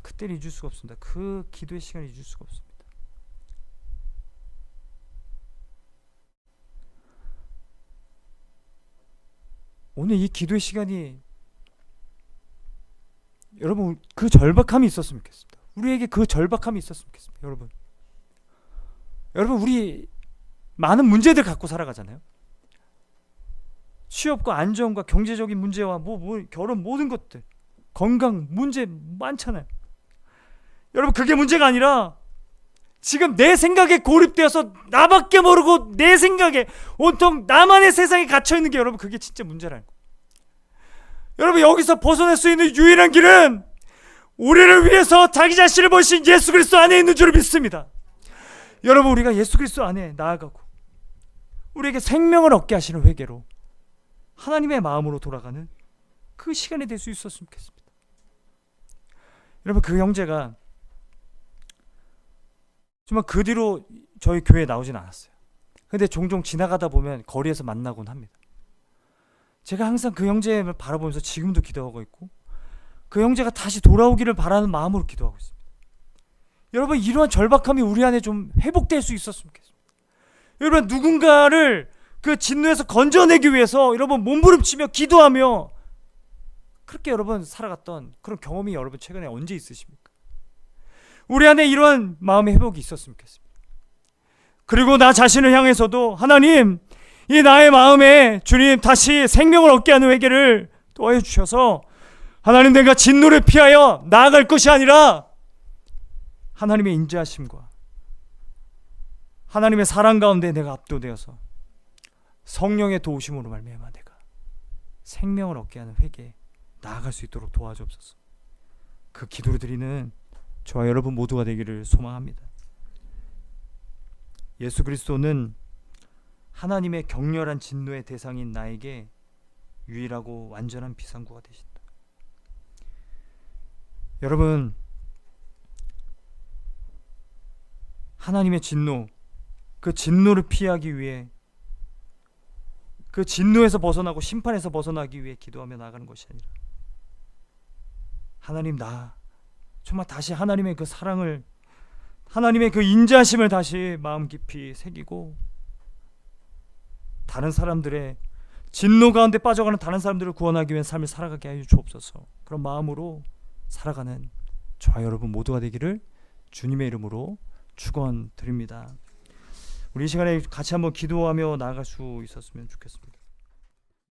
그때를 잊을 수가 없습니다. 그 기도의 시간을 잊을 수가 없습니다. 오늘 이 기도의 시간이 여러분 그 절박함이 있었으면 좋겠습니다. 우리에게 그 절박함이 있었으면 좋겠습니다. 여러분 우리 많은 문제들 갖고 살아가잖아요. 취업과 안정과 경제적인 문제와 결혼 모든 것들 건강 문제 많잖아요. 여러분 그게 문제가 아니라 지금 내 생각에 고립되어서 나밖에 모르고 내 생각에 온통 나만의 세상에 갇혀있는 게 여러분 그게 진짜 문제라는 거예요. 여러분 여기서 벗어날 수 있는 유일한 길은 우리를 위해서 자기 자신을 버리신 예수 그리스도 안에 있는 줄을 믿습니다. 여러분 우리가 예수 그리스도 안에 나아가고 우리에게 생명을 얻게 하시는 회개로 하나님의 마음으로 돌아가는 그 시간이 될 수 있었으면 좋겠습니다. 여러분 그 형제가 정말 그 뒤로 저희 교회에 나오진 않았어요. 근데 종종 지나가다 보면 거리에서 만나곤 합니다. 제가 항상 그 형제를 바라보면서 지금도 기도하고 있고 그 형제가 다시 돌아오기를 바라는 마음으로 기도하고 있습니다. 여러분 이러한 절박함이 우리 안에 좀 회복될 수 있었으면 좋겠습니다. 여러분 누군가를 그 진노에서 건져내기 위해서 여러분 몸부림치며 기도하며 그렇게 여러분 살아갔던 그런 경험이 여러분 최근에 언제 있으십니까? 우리 안에 이러한 마음의 회복이 있었으면 좋겠습니다. 그리고 나 자신을 향해서도 하나님 이 나의 마음에 주님 다시 생명을 얻게 하는 회개를 도와해 주셔서 하나님 내가 진노를 피하여 나아갈 것이 아니라 하나님의 인자하심과 하나님의 사랑 가운데 내가 압도되어서 성령의 도우심으로 말미암아 내가 생명을 얻게 하는 회개에 나아갈 수 있도록 도와주옵소서. 그 기도를 드리는 저와 여러분 모두가 되기를 소망합니다. 예수 그리스도는 하나님의 격렬한 진노의 대상인 나에게 유일하고 완전한 비상구가 되신다. 여러분 하나님의 진노, 그 진노를 피하기 위해 그 진노에서 벗어나고 심판에서 벗어나기 위해 기도하며 나아가는 것이 아니라 하나님 나 정말 다시 하나님의 그 사랑을 하나님의 그 인자심을 다시 마음 깊이 새기고 다른 사람들의 진노 가운데 빠져가는 다른 사람들을 구원하기 위한 삶을 살아가게 하여 주옵소서. 그런 마음으로 살아가는 저와 여러분 모두가 되기를 주님의 이름으로 축원드립니다. 우리 이 시간에 같이 한번 기도하며 나아갈 수 있었으면 좋겠습니다.